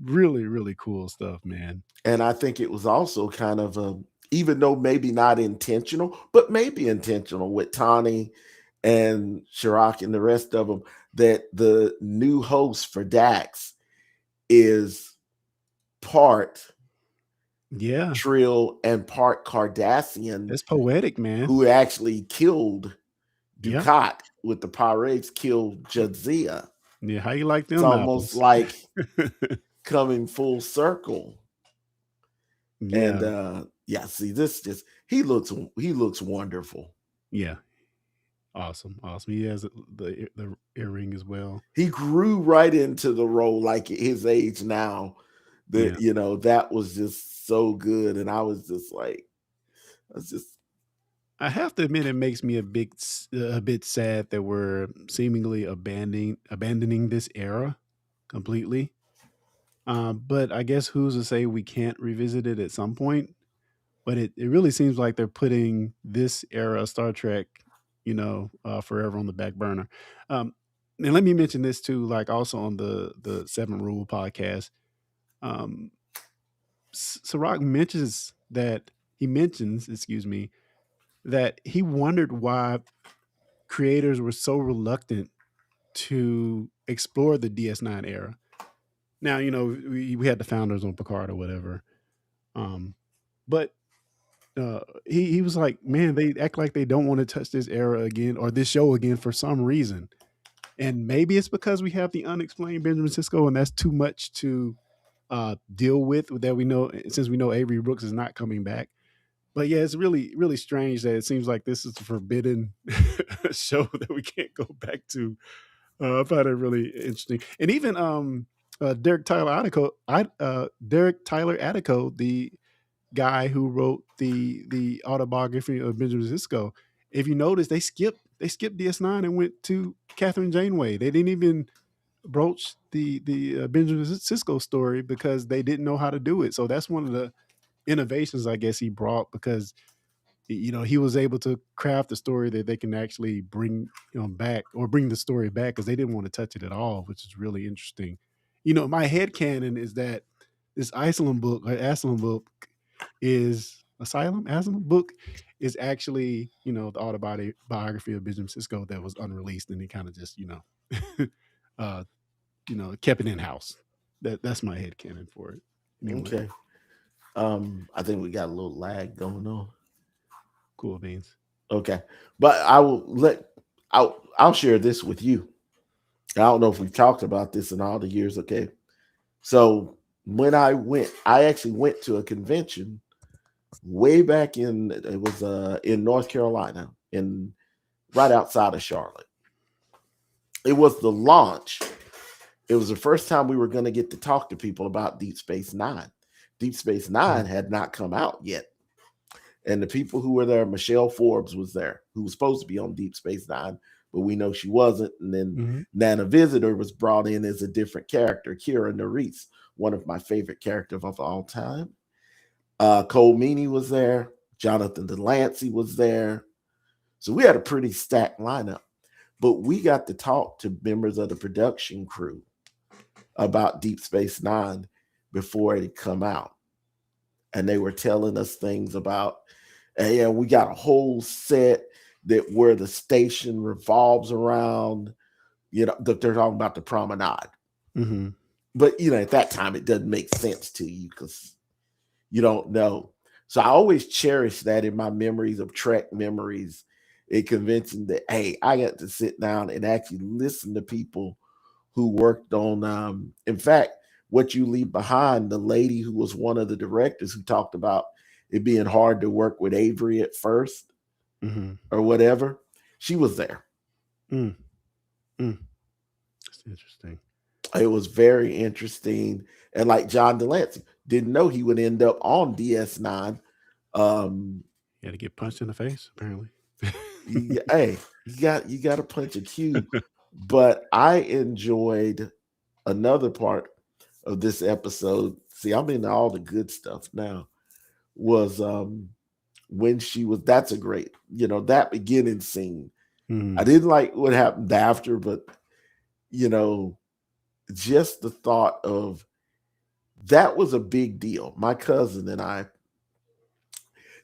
Speaker 2: Really, really cool stuff, man.
Speaker 3: And I think it was also kind of even though maybe not intentional, but maybe intentional with Tani and Chirac and the rest of them, that the new host for Dax is part Trill and part Cardassian.
Speaker 2: That's poetic, man.
Speaker 3: Who actually killed Dukat with the pirates, killed Jadzia.
Speaker 2: Yeah, how you like them?
Speaker 3: It's almost like coming full circle.
Speaker 2: Yeah.
Speaker 3: And see, this he looks wonderful.
Speaker 2: Yeah. Awesome. He has the earring as well.
Speaker 3: He grew right into the role, like his age now. That was just so good. And I was just like,
Speaker 2: I have to admit, it makes me a bit sad that we're seemingly abandoning this era completely. But I guess who's to say we can't revisit it at some point? But it really seems like they're putting this era of Star Trek, forever on the back burner. And let me mention this too, like also on the Seven Rule podcast. Sirach mentions, that he wondered why creators were so reluctant to explore the DS9 era. Now, we had the founders on Picard or whatever. But he was like, man, they act like they don't want to touch this era again or this show again for some reason. And maybe it's because we have the unexplained Benjamin Sisko, and that's too much to deal with, that we know, since we know Avery Brooks is not coming back. But yeah, it's really, really strange that it seems like this is a forbidden show that we can't go back to. I find it really interesting. And even Derek Tyler Attico, the guy who wrote the autobiography of Benjamin Sisko, if you notice, they skipped DS9 and went to Catherine Janeway. They didn't even broach the Benjamin Sisko story because they didn't know how to do it. So that's one of the innovations, I guess, he brought, because he was able to craft a story that they can actually bring back, or bring the story back, because they didn't want to touch it at all, which is really interesting. My headcanon is that this Asylum book is actually the autobiography of Benjamin Sisko that was unreleased, and he kind of just kept it in house. That's my headcanon for it.
Speaker 3: Anyway. Okay. I think we got a little lag going on.
Speaker 2: Cool beans.
Speaker 3: Okay, but I'll share this with you. I don't know if we've talked about this in all the years. Okay, so when I actually went to a convention way back in North Carolina, right outside of Charlotte. It was the launch. It was the first time we were going to get to talk to people about Deep Space Nine. Deep Space Nine had not come out yet. And the people who were there, Michelle Forbes was there, who was supposed to be on Deep Space Nine, but we know she wasn't. And then Nana Visitor was brought in as a different character, Kira Nerys, one of my favorite characters of all time. Cole Meany was there. Jonathan Delancey was there. So we had a pretty stacked lineup. But we got to talk to members of the production crew about Deep Space Nine before it had come out. And they were telling us things about, hey, we got a whole set that where the station revolves around, they're talking about the promenade.
Speaker 2: Mm-hmm.
Speaker 3: But, at that time, it doesn't make sense to you because you don't know. So I always cherish that in my memories of Trek memories, a convention that, hey, I got to sit down and actually listen to people who worked on, in fact, What You Leave Behind, the lady who was one of the directors who talked about it being hard to work with Avery at first or whatever, she was there.
Speaker 2: That's interesting.
Speaker 3: It was very interesting. And like John Delancey, didn't know he would end up on DS9.
Speaker 2: He had to get punched in the face, apparently.
Speaker 3: Hey, you got to punch a cue. But I enjoyed another part of this episode. See, I'm into all the good stuff now. Was when she was, that's a great, that beginning scene. I didn't like what happened after, but just the thought of that was a big deal. My cousin and I,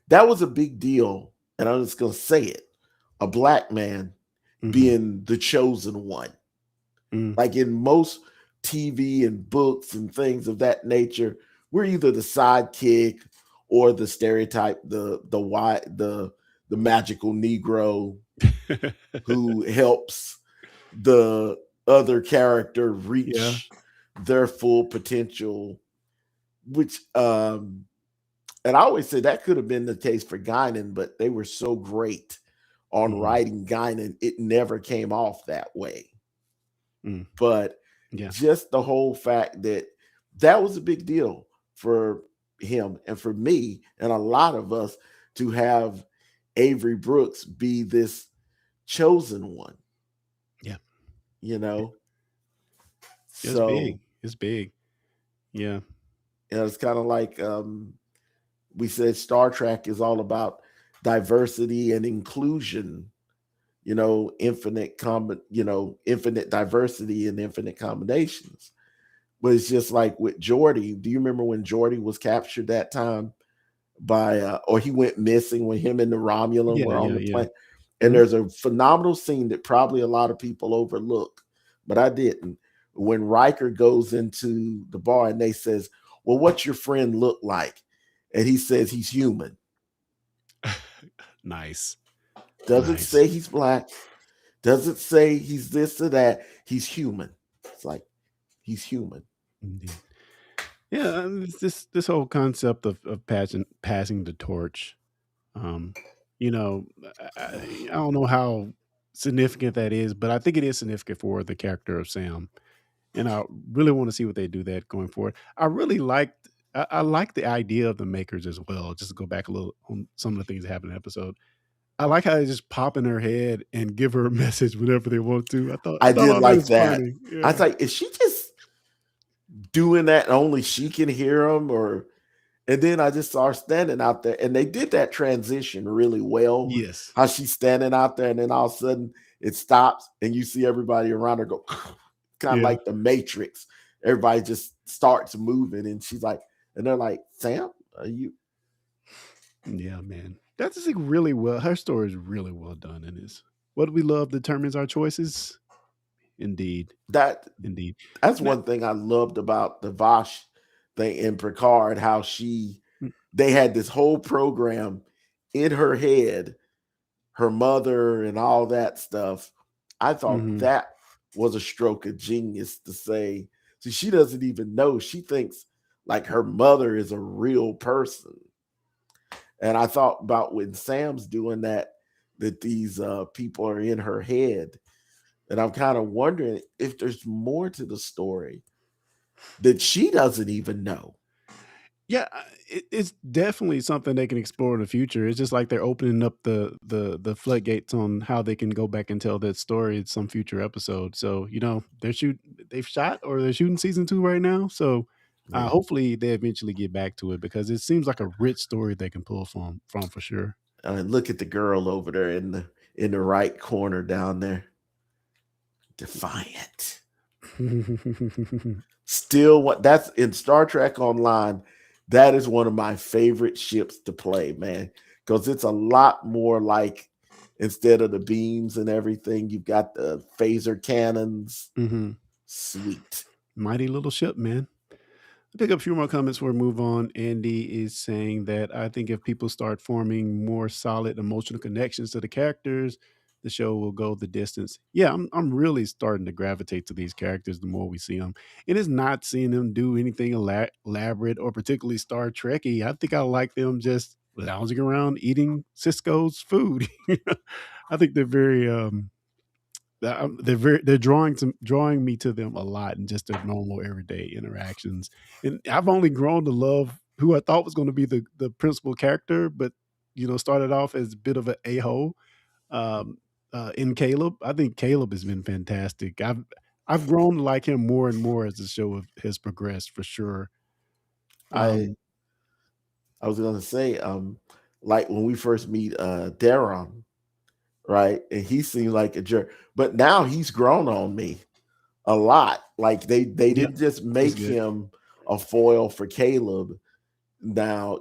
Speaker 3: that was a big deal. And I'm just going to say it, a black man being the chosen one. Like in most TV and books and things of that nature, we're either the sidekick or the stereotype, the magical Negro who helps the other character reach their full potential, which and I always say that could have been the case for Guinan, but they were so great on writing Guinan, it never came off that way. But just the whole fact that was a big deal for him and for me and a lot of us to have Avery Brooks be this chosen one.
Speaker 2: It's big. Yeah.
Speaker 3: It's kind of like we said Star Trek is all about diversity and inclusion, infinite diversity and infinite combinations. But it's just like with Geordi. Do you remember when Geordi was captured that time by or he went missing when him and the Romulan were on the plane? And there's a phenomenal scene that probably a lot of people overlook, but I didn't. When Riker goes into the bar and they says, well, what's your friend look like? And he says he's human.
Speaker 2: Nice.
Speaker 3: Doesn't say he's black. Doesn't say he's this or that. He's human. It's like he's human.
Speaker 2: Indeed. Yeah, this whole concept of passing the torch. I don't know how significant that is, but I think it is significant for the character of Sam. And I really want to see what they do that going forward. I really liked I like the idea of the makers as well. Just to go back a little on some of the things that happened in the episode. I like how they just pop in her head and give her a message whenever they want to.
Speaker 3: I did like that.
Speaker 2: Funny. Yeah.
Speaker 3: I was like, is she just doing that and only she can hear them? And then I just saw her standing out there, and they did that transition really well.
Speaker 2: Yes.
Speaker 3: How she's standing out there, and then all of a sudden it stops, and you see everybody around her go, kind of like the Matrix. Everybody just starts moving, and she's like, and they're like, Sam, are you?
Speaker 2: Yeah, man. That's just like really well. Her story is really well done in this. What we love determines our choices. Indeed.
Speaker 3: That's one thing I loved about the Vosh thing in Picard, how they had this whole program in her head, her mother and all that stuff. I thought that was a stroke of genius to say. So she doesn't even know. She thinks like her mother is a real person. And I thought about when Sam's doing that these people are in her head. And I'm kind of wondering if there's more to the story that she doesn't even know.
Speaker 2: Yeah, it's definitely something they can explore in the future. It's just like they're opening up the floodgates on how they can go back and tell that story in some future episode. So they've shot or they're shooting season 2 right now. So
Speaker 3: Yeah.
Speaker 2: Hopefully, they eventually get back to it because it seems like a rich story they can pull from for sure.
Speaker 3: Look at the girl over there in the right corner down there. Defiant. Still, what that's in Star Trek Online. That is one of my favorite ships to play, man, because it's a lot more like, instead of the beams and everything, you've got the phaser cannons.
Speaker 2: Mhm.
Speaker 3: Sweet.
Speaker 2: Mighty little ship, man. I'll pick up a few more comments before we move on. Andy is saying that I think if people start forming more solid emotional connections to the characters, the show will go the distance. Yeah, I'm really starting to gravitate to these characters the more we see them. It is not seeing them do anything elaborate or particularly Star Trekky. I think I like them just lounging around eating Cisco's food. I think they're very they're drawing me to them a lot in just their normal everyday interactions. And I've only grown to love who I thought was going to be the principal character, but started off as a bit of an a-hole. In Caleb, I think Caleb has been fantastic. I've grown to like him more and more as the show has progressed, for sure.
Speaker 3: I
Speaker 2: Um,
Speaker 3: I was gonna say, like when we first meet Daron, right? And he seemed like a jerk, but now he's grown on me a lot. Like they
Speaker 2: yeah,
Speaker 3: didn't just
Speaker 2: he's
Speaker 3: make
Speaker 2: good,
Speaker 3: him a foil for Caleb. Now,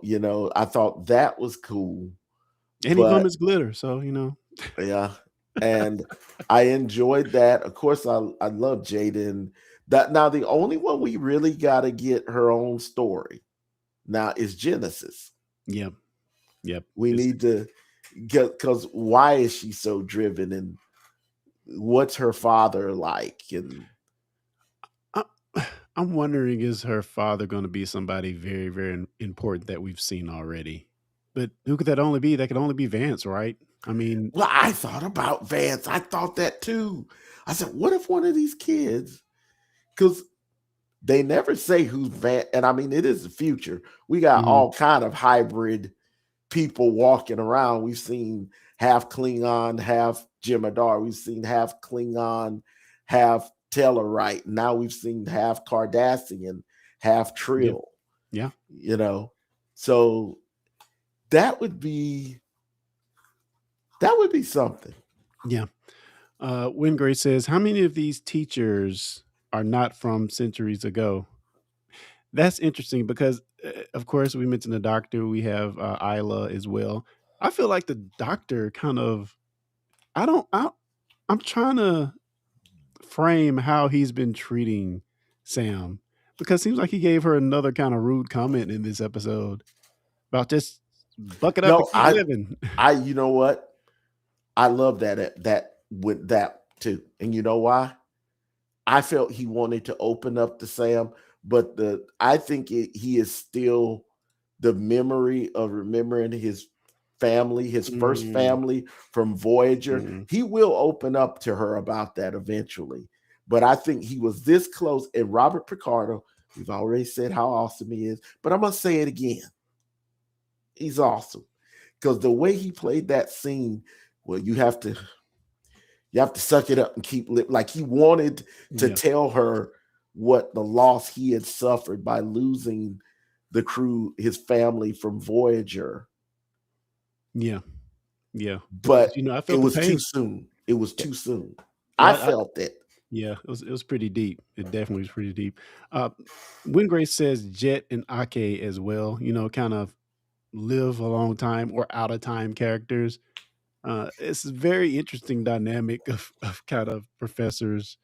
Speaker 3: I thought that was cool.
Speaker 2: and he
Speaker 3: But
Speaker 2: vomits glitter, so
Speaker 3: yeah, and I enjoyed that. Of course, I love Jaden. That now the only one we really got to get her own story now is Genesis.
Speaker 2: yep, yep.
Speaker 3: We need to get, because why is she so driven, and what's her father like? And
Speaker 2: I, I'm wondering, is her father going to be somebody very, very important that we've seen already? But who could that only be? That could only be Vance, right? I mean,
Speaker 3: well, I thought about Vance. I thought that too. I said, what if one of these kids, because they never say who's Vance, and I mean, it is the future. We got
Speaker 2: mhm,
Speaker 3: all kind of hybrid people walking around. We've seen half Klingon, half Jemadar. We've seen half Klingon, half Tellarite. Now we've seen half Cardassian, half
Speaker 2: yeah,
Speaker 3: Trill.
Speaker 2: yeah,
Speaker 3: So that would be something.
Speaker 2: yeah. Wingray says, how many of these teachers are not from centuries ago? That's interesting because, of course, we mentioned the doctor. We have Isla as well. I feel like the doctor kind of, I don't, I, I'm trying to frame how he's been treating Sam because it seems like he gave her another kind of rude comment in this episode about just buck it up and
Speaker 3: No,
Speaker 2: keep living.
Speaker 3: you know what? I love that with that too. And you know why? I felt he wanted to open up to Sam, but I think he is still the memory of remembering his family, his first
Speaker 2: Mm,
Speaker 3: family from Voyager.
Speaker 2: mm,
Speaker 3: He will open up to her about that eventually. But I think he was this close. And Robert Picardo, we've already said how awesome he is, but I'm going to say it again. He's awesome because the way he played that scene, well, you have to suck it up and keep living. Like he wanted to
Speaker 2: yeah,
Speaker 3: tell her what the loss he had suffered by losing the crew, his family from Voyager.
Speaker 2: yeah, yeah.
Speaker 3: But
Speaker 2: I
Speaker 3: it
Speaker 2: felt the
Speaker 3: was too
Speaker 2: pain.
Speaker 3: soon. It was
Speaker 2: Yeah,
Speaker 3: too soon. I
Speaker 2: yeah,
Speaker 3: felt it.
Speaker 2: yeah. It was pretty deep. It definitely was pretty deep. Uh, Wingray says Jet and Ake as well. Kind of live a long time or out of time characters. It's a very interesting dynamic of kind of professors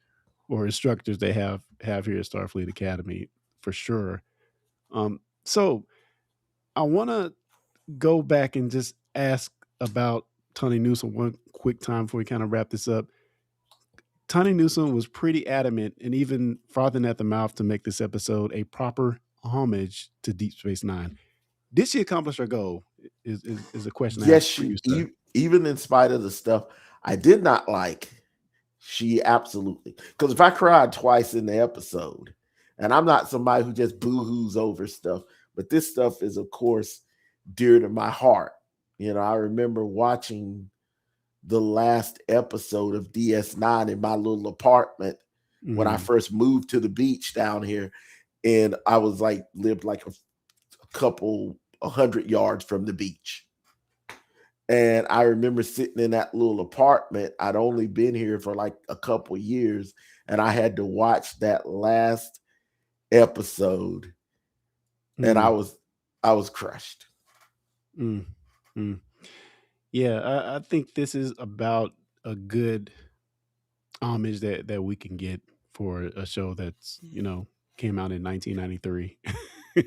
Speaker 2: or instructors they have here at Starfleet Academy for sure. So I want to go back and just ask about Tony Newsom one quick time before we kind of wrap this up. Tony Newsom was pretty adamant and even frothing at the mouth to make this episode a proper homage to Deep Space Nine. Did she accomplish her goal? Is a question I have
Speaker 3: Yes,
Speaker 2: for you, sir.
Speaker 3: even in spite of the stuff I did not like, she absolutely, because if I cried twice in the episode, and I'm not somebody who just boo-hoos over stuff, but this stuff is, of course, dear to my heart. I remember watching the last episode of DS9 in my little apartment when I
Speaker 2: Mhm.
Speaker 3: first moved to the beach down here. and I was like lived like a couple 100 yards from the beach. And I remember sitting in that little apartment. I'd only been here for like a couple years, and I had to watch that last episode, and I was crushed.
Speaker 2: Mm, mm. Yeah, I think this is about a good homage that we can get for a show that's came out in 1993. you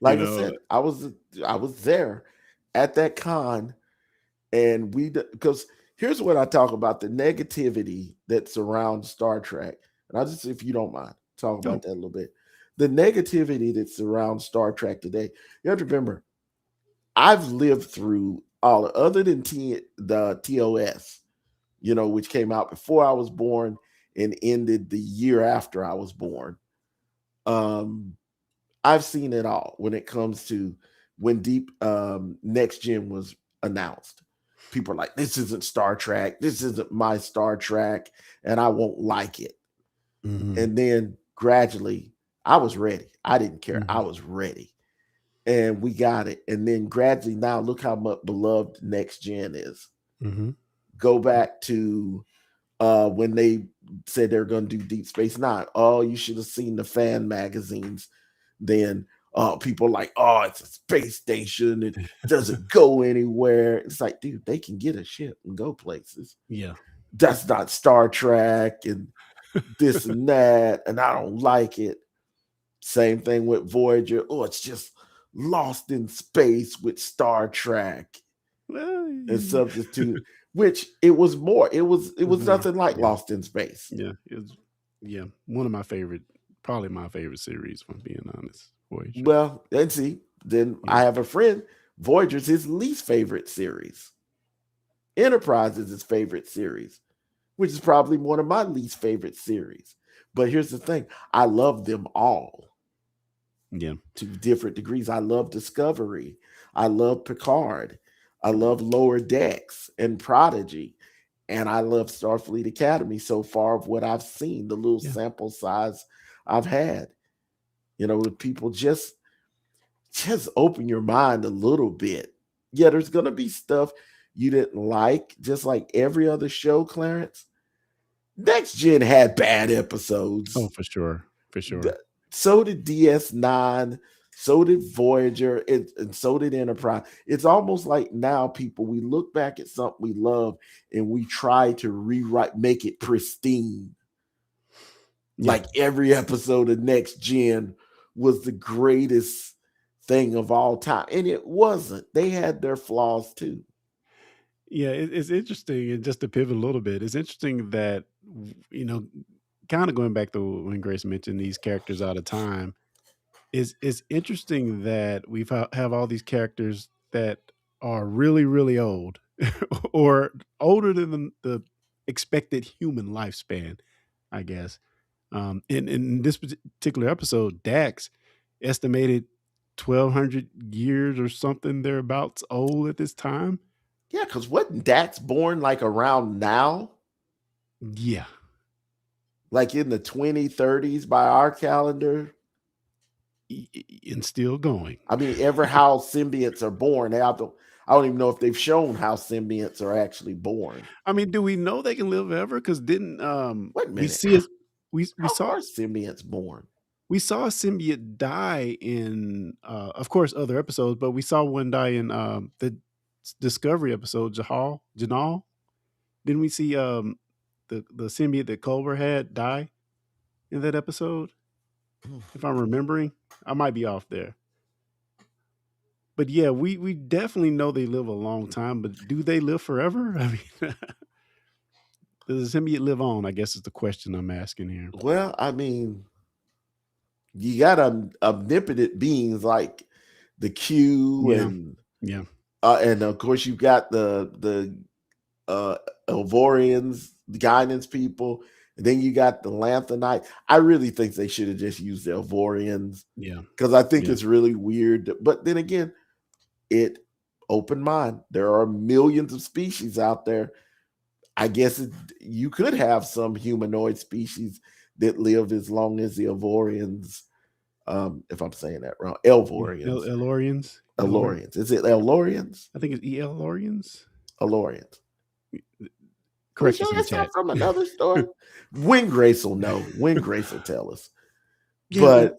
Speaker 3: Like I
Speaker 2: know,
Speaker 3: said, I was there at that con, and because here's what I talk about: the negativity that surrounds Star Trek. And I just, if you don't mind, talk
Speaker 2: oh,
Speaker 3: about that a little bit. The negativity that surrounds Star Trek today. You have to remember, I've lived through all other than the TOS, which came out before I was born and ended the year after I was born. I've seen it all when it comes to when Deep Next Gen was announced. People are like, this isn't Star Trek. This isn't my Star Trek, and I won't like it. And then gradually, I was ready. I didn't care. I was ready. And we got it. And then gradually now, look how much beloved Next Gen is. Go back to when they said they're going to do Deep Space Nine. Oh, you should have seen the fan magazines then. People like, oh, it's a space station. It doesn't go anywhere. It's like, dude, they can get a ship and go places.
Speaker 2: Yeah.
Speaker 3: That's not Star Trek and this and that. And I don't like it. Same thing with Voyager. Oh, it's just lost in space with Star Trek.
Speaker 2: Well,
Speaker 3: And substitute, which it was more. It was nothing like Lost in Space.
Speaker 2: Yeah, one of my favorite, probably my favorite series, if I'm being honest. Voyager.
Speaker 3: Well, and see, then I have a friend. Voyager's his least favorite series. Enterprise is his favorite series, which is probably one of my least favorite series. But here's the thing: I love them all.
Speaker 2: Yeah,
Speaker 3: to different degrees. I love Discovery. I love Picard. I love Lower Decks and Prodigy. And I love Starfleet Academy so far of what I've seen, the little sample size I've had. With people just open your mind a little bit. Yeah, there's going to be stuff you didn't like, just like every other show, Clarence. Next Gen had bad episodes.
Speaker 2: Oh, for sure.
Speaker 3: So did DS9, so did Voyager, and so did Enterprise. It's almost like now we look back at something we love and we try to rewrite, make it pristine. Yeah. Like every episode of Next Gen was the greatest thing of all time. And it wasn't. They had their flaws too.
Speaker 2: Yeah, it's interesting. And just to pivot a little bit, it's interesting that, kind of going back to when Grace mentioned these characters out of time, it's interesting that we have all these characters that are really, really old or older than the expected human lifespan, I guess. In this particular episode, Dax estimated 1,200 years or something thereabouts old at this time.
Speaker 3: Yeah, because wasn't Dax born like around now?
Speaker 2: Yeah.
Speaker 3: Like in the 2030s by our calendar.
Speaker 2: And still going.
Speaker 3: I mean, ever how symbiotes are born. I don't even know if they've shown how symbiotes are actually born.
Speaker 2: I mean, do we know they can live ever? Because didn't
Speaker 3: wait a minute.
Speaker 2: we see we
Speaker 3: how
Speaker 2: saw
Speaker 3: are symbiotes born?
Speaker 2: We saw a symbiote die in of course other episodes, but we saw one die in the Discovery episode, Janal. Didn't we see the symbiote that Culber had die in that episode? If I'm remembering, I might be off there. But yeah, we definitely know they live a long time, but do they live forever? I mean, does the symbiote live on? I guess is the question I'm asking here.
Speaker 3: Well, I mean, you got omnipotent beings like the Q and of course you got the Elvorians, the guidance people, and then you got the Lanthanite. I really think they should have just used the Elvorians.
Speaker 2: Yeah,
Speaker 3: because I think it's really weird. But then again, it open mind. There are millions of species out there. I guess you could have some humanoid species that live as long as the Elvorians If I'm saying that wrong. Elvorians.
Speaker 2: Elorians.
Speaker 3: Elorians. Is it Elorians?
Speaker 2: I think it's Elorians.
Speaker 3: Elorians.
Speaker 2: Correct
Speaker 3: sure
Speaker 2: us in the
Speaker 3: it's not
Speaker 2: chat.
Speaker 3: from another story? Win Grace will know. Win Grace will tell us.
Speaker 2: Yeah,
Speaker 3: but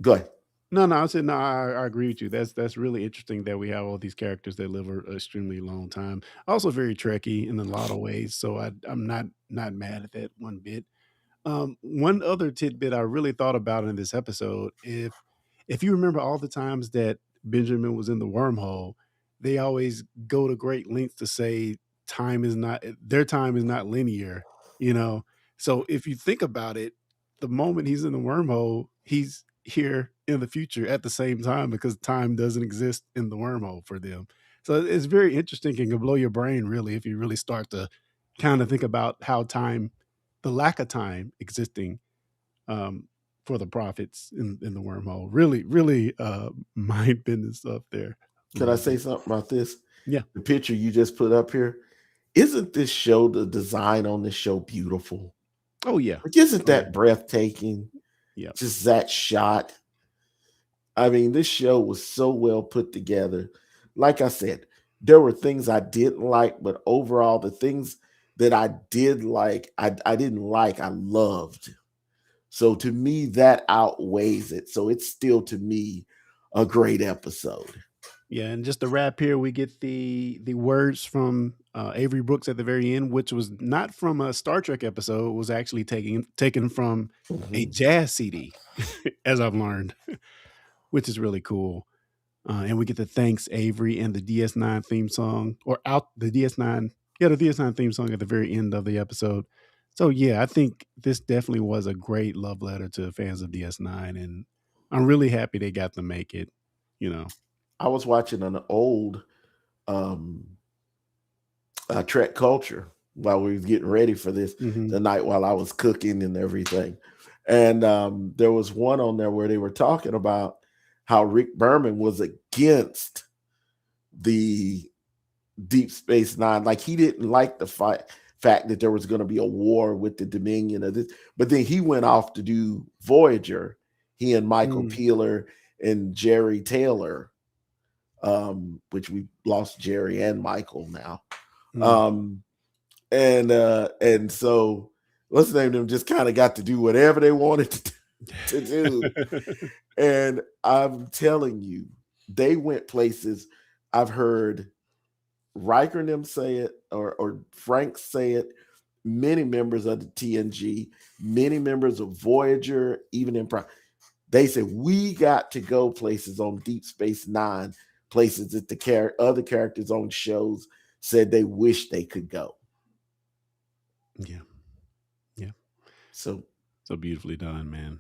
Speaker 3: go ahead.
Speaker 2: No, I said no. I agree with you. That's really interesting that we have all these characters that live an extremely long time. Also very Trekky in a lot of ways. So I'm not mad at that one bit. One other tidbit I really thought about in this episode, if you remember all the times that Benjamin was in the wormhole, they always go to great lengths to say their time is not linear, you know. So if you think about it, the moment he's in the wormhole, he's here in the future at the same time because time doesn't exist in the wormhole for them. So it's very interesting and can blow your brain really if you really start to kind of think about how the lack of time existing for the prophets in the wormhole. Really, really mind bending stuff there.
Speaker 3: Can I say something about this?
Speaker 2: Yeah.
Speaker 3: The picture you just put up here. Isn't this show, the design on this show, beautiful?
Speaker 2: Oh, yeah.
Speaker 3: Like, isn't that breathtaking?
Speaker 2: Yeah.
Speaker 3: Just that shot. I mean, this show was so well put together. Like I said, there were things I didn't like, but overall, the things that I did like, I didn't like, I loved. So to me, that outweighs it. So it's still, to me, a great episode.
Speaker 2: Yeah, and just to wrap here, we get the words from Avery Brooks at the very end, which was not from a Star Trek episode. It was actually taken from a jazz CD, as I've learned, which is really cool. And we get the thanks Avery and the DS9 theme song, the DS9 theme song at the very end of the episode. So yeah, I think this definitely was a great love letter to fans of DS9, and I'm really happy they got to make it. You know,
Speaker 3: I was watching an old Trek Culture while we was getting ready for this the night while I was cooking and everything, and there was one on there where they were talking about how Rick Berman was against the Deep Space Nine. Like, he didn't like the fact that there was going to be a war with the Dominion of this, but then he went off to do Voyager. He and Michael Peeler and Jerry Taylor, which we lost Jerry and Michael now. And so what's the name of them just kind of got to do whatever they wanted to do. And I'm telling you, they went places. I've heard Riker and them say it, or Frank say it, many members of the TNG, many members of Voyager, even in they said, we got to go places on Deep Space Nine, places that the other characters on shows said they wish they could go.
Speaker 2: Yeah.
Speaker 3: So
Speaker 2: beautifully done, man.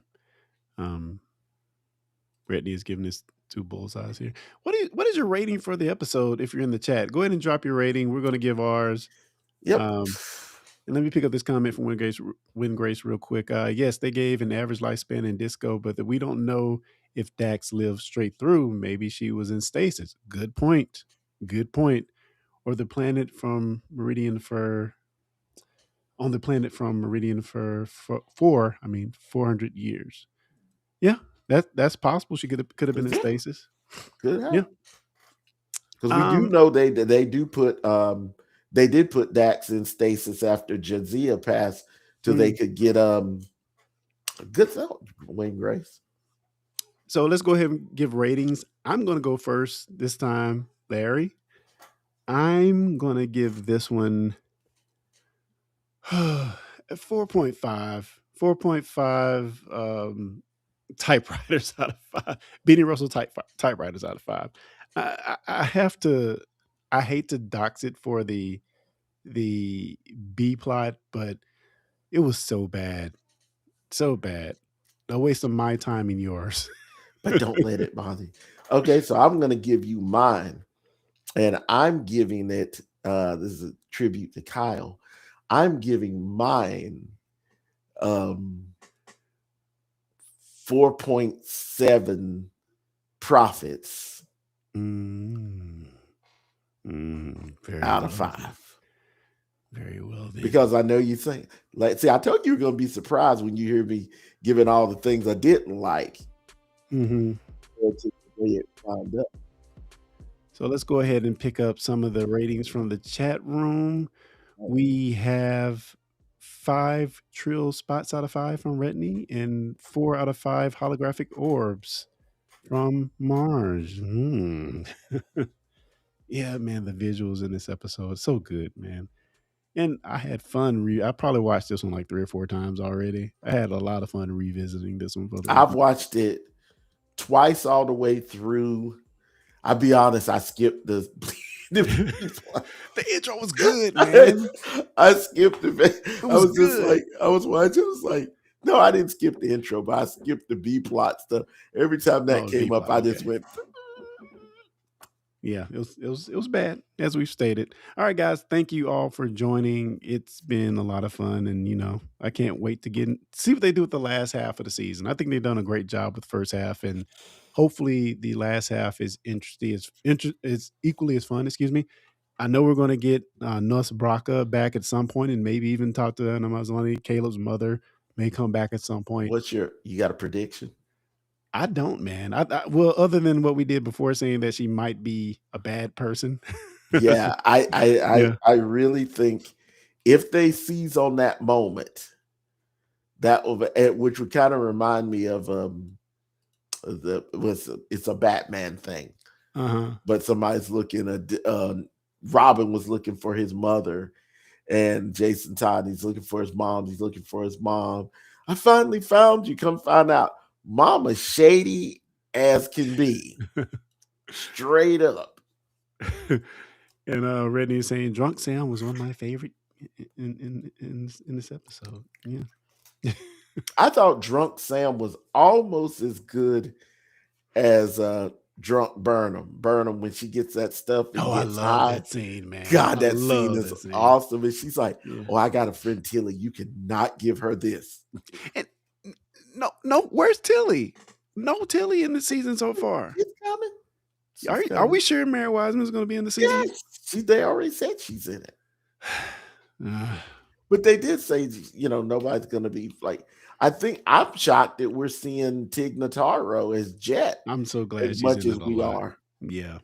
Speaker 2: Brittany is giving us 2 bullseyes here. What is your rating for the episode? If you're in the chat, go ahead and drop your rating. We're going to give ours.
Speaker 3: Yep.
Speaker 2: And let me pick up this comment from Win Grace real quick. Yes, they gave an average lifespan in Disco, but we don't know if Dax lived straight through. Maybe she was in stasis. Good point. Or the planet from Meridian for 400 years. Yeah, that's possible. She could have been in stasis.
Speaker 3: Good.
Speaker 2: Yeah,
Speaker 3: because we do know they did put Dax in stasis after Jadzia passed, so they could get good thought, Wayne Grace.
Speaker 2: So let's go ahead and give ratings. I'm going to go first this time, Larry. I'm going to give this one 4.5. 4.5 typewriters out of 5. Beanie Russell typewriters out of 5. I hate to dox it for the B plot, but it was so bad. A waste of my time and yours.
Speaker 3: But don't let it bother you. Okay, so I'm going to give you mine, and I'm giving it, this is a tribute to Kyle, I'm giving mine 4.7 profits
Speaker 2: Very
Speaker 3: out of 5.
Speaker 2: Very well then.
Speaker 3: Because I know you think, like, see, I told you were going to be surprised when you hear me giving all the things I didn't like.
Speaker 2: Mm-hmm. So let's go ahead and pick up some of the ratings from the chat room. We have 5 trill spots out of 5 from Retney and 4 out of 5 holographic orbs from Mars. Yeah, man, the visuals in this episode are so good, man. And I had fun. I probably watched this one like 3 or 4 times already. I had a lot of fun revisiting this one.
Speaker 3: I've watched it twice all the way through. I'll be honest, I skipped the
Speaker 2: intro was good, man.
Speaker 3: I skipped it. I was just like, I was watching. I was like, no, I didn't skip the intro, but I skipped the B plot stuff. Every time that came up, I just went.
Speaker 2: Yeah, it was bad, as we've stated. All right, guys, thank you all for joining. It's been a lot of fun, and I can't wait to see what they do with the last half of the season. I think they've done a great job with the first half, and hopefully the last half is interesting. It's equally as fun. Excuse me. I know we're going to get Nus Braca back at some point, and maybe even talk to Anna Mazzoni. Caleb's mother may come back at some point.
Speaker 3: You got a prediction?
Speaker 2: I don't, man. Well, other than what we did before, saying that she might be a bad person.
Speaker 3: Yeah, I really think if they seize on that moment, which would kind of remind me of it's a Batman thing, but somebody's looking at Robin was looking for his mother, and Jason Todd, he's looking for his mom. He's looking for his mom. I finally found you. Come find out. Mama shady as can be. Straight up.
Speaker 2: And Redney is saying Drunk Sam was one of my favorite in this episode. Yeah.
Speaker 3: I thought Drunk Sam was almost as good as Drunk Burnham. Burnham, when she gets that stuff and gets high.
Speaker 2: That scene, man.
Speaker 3: God, that scene is awesome. And she's like, oh, I got a friend, Tilly. You cannot give her this.
Speaker 2: And no, where's Tilly? No Tilly in the season so far.
Speaker 3: It's coming.
Speaker 2: Are we sure Mary Wiseman is going to be in the season?
Speaker 3: Yes, they already said she's in it. But they did say, nobody's going to be like. I think I'm shocked that we're seeing Tig Notaro as Jet.
Speaker 2: I'm so glad
Speaker 3: as much as we are.
Speaker 2: Yeah.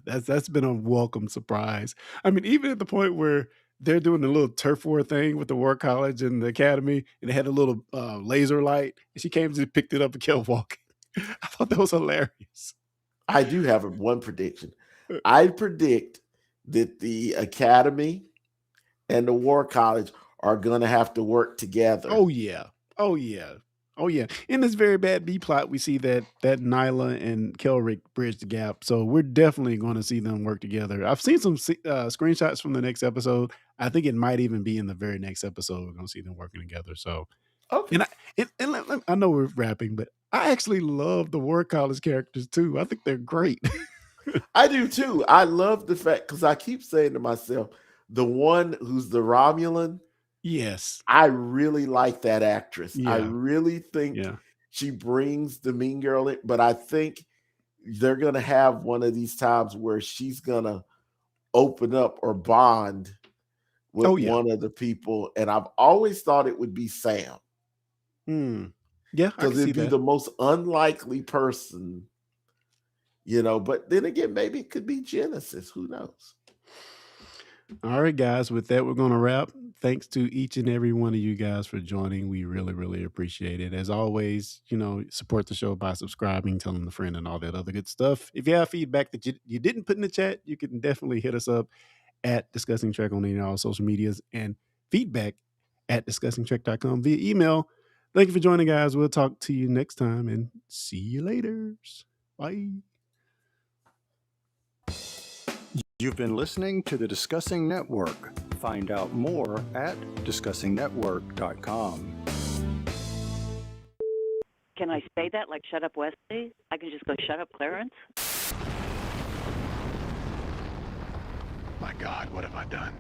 Speaker 2: That's been a welcome surprise. I mean, even at the point where they're doing a little turf war thing with the War College and the Academy, and they had a little laser light, and she came and picked it up and kept walking. I thought that was hilarious.
Speaker 3: I do have one prediction. I predict that the Academy and the War College are going to have to work together.
Speaker 2: Oh, yeah. In this very bad B plot, we see that Nahla and Kelrick bridge the gap. So we're definitely going to see them work together. I've seen some screenshots from the next episode. I think it might even be in the very next episode. We're going to see them working together. So,
Speaker 3: okay.
Speaker 2: And I know we're wrapping, but I actually love the War College characters too. I think they're great.
Speaker 3: I do too. I love the fact, because I keep saying to myself, the one who's the Romulan.
Speaker 2: Yes.
Speaker 3: I really like that actress.
Speaker 2: Yeah.
Speaker 3: I really think she brings the mean girl in, but I think they're going to have one of these times where she's going to open up or bond with one of the people. And I've always thought it would be Sam.
Speaker 2: Yeah,
Speaker 3: because it'd be the most unlikely person, but then again, maybe it could be Genesis. Who knows?
Speaker 2: All right, guys, with that, we're going to wrap. Thanks to each and every one of you guys for joining. We really, really appreciate it. As always, support the show by subscribing, telling a friend, and all that other good stuff. If you have feedback that you didn't put in the chat, you can definitely hit us up at Discussing Trek on any of our social medias, and feedback at discussingtrek.com via email. Thank you for joining, guys. We'll talk to you next time, and see you later. Bye.
Speaker 4: You've been listening to the Discussing Network. Find out more at discussingnetwork.com.
Speaker 5: Can I say that, like, shut up, Wesley? I can just go, shut up, Clarence?
Speaker 1: My God, what have I done?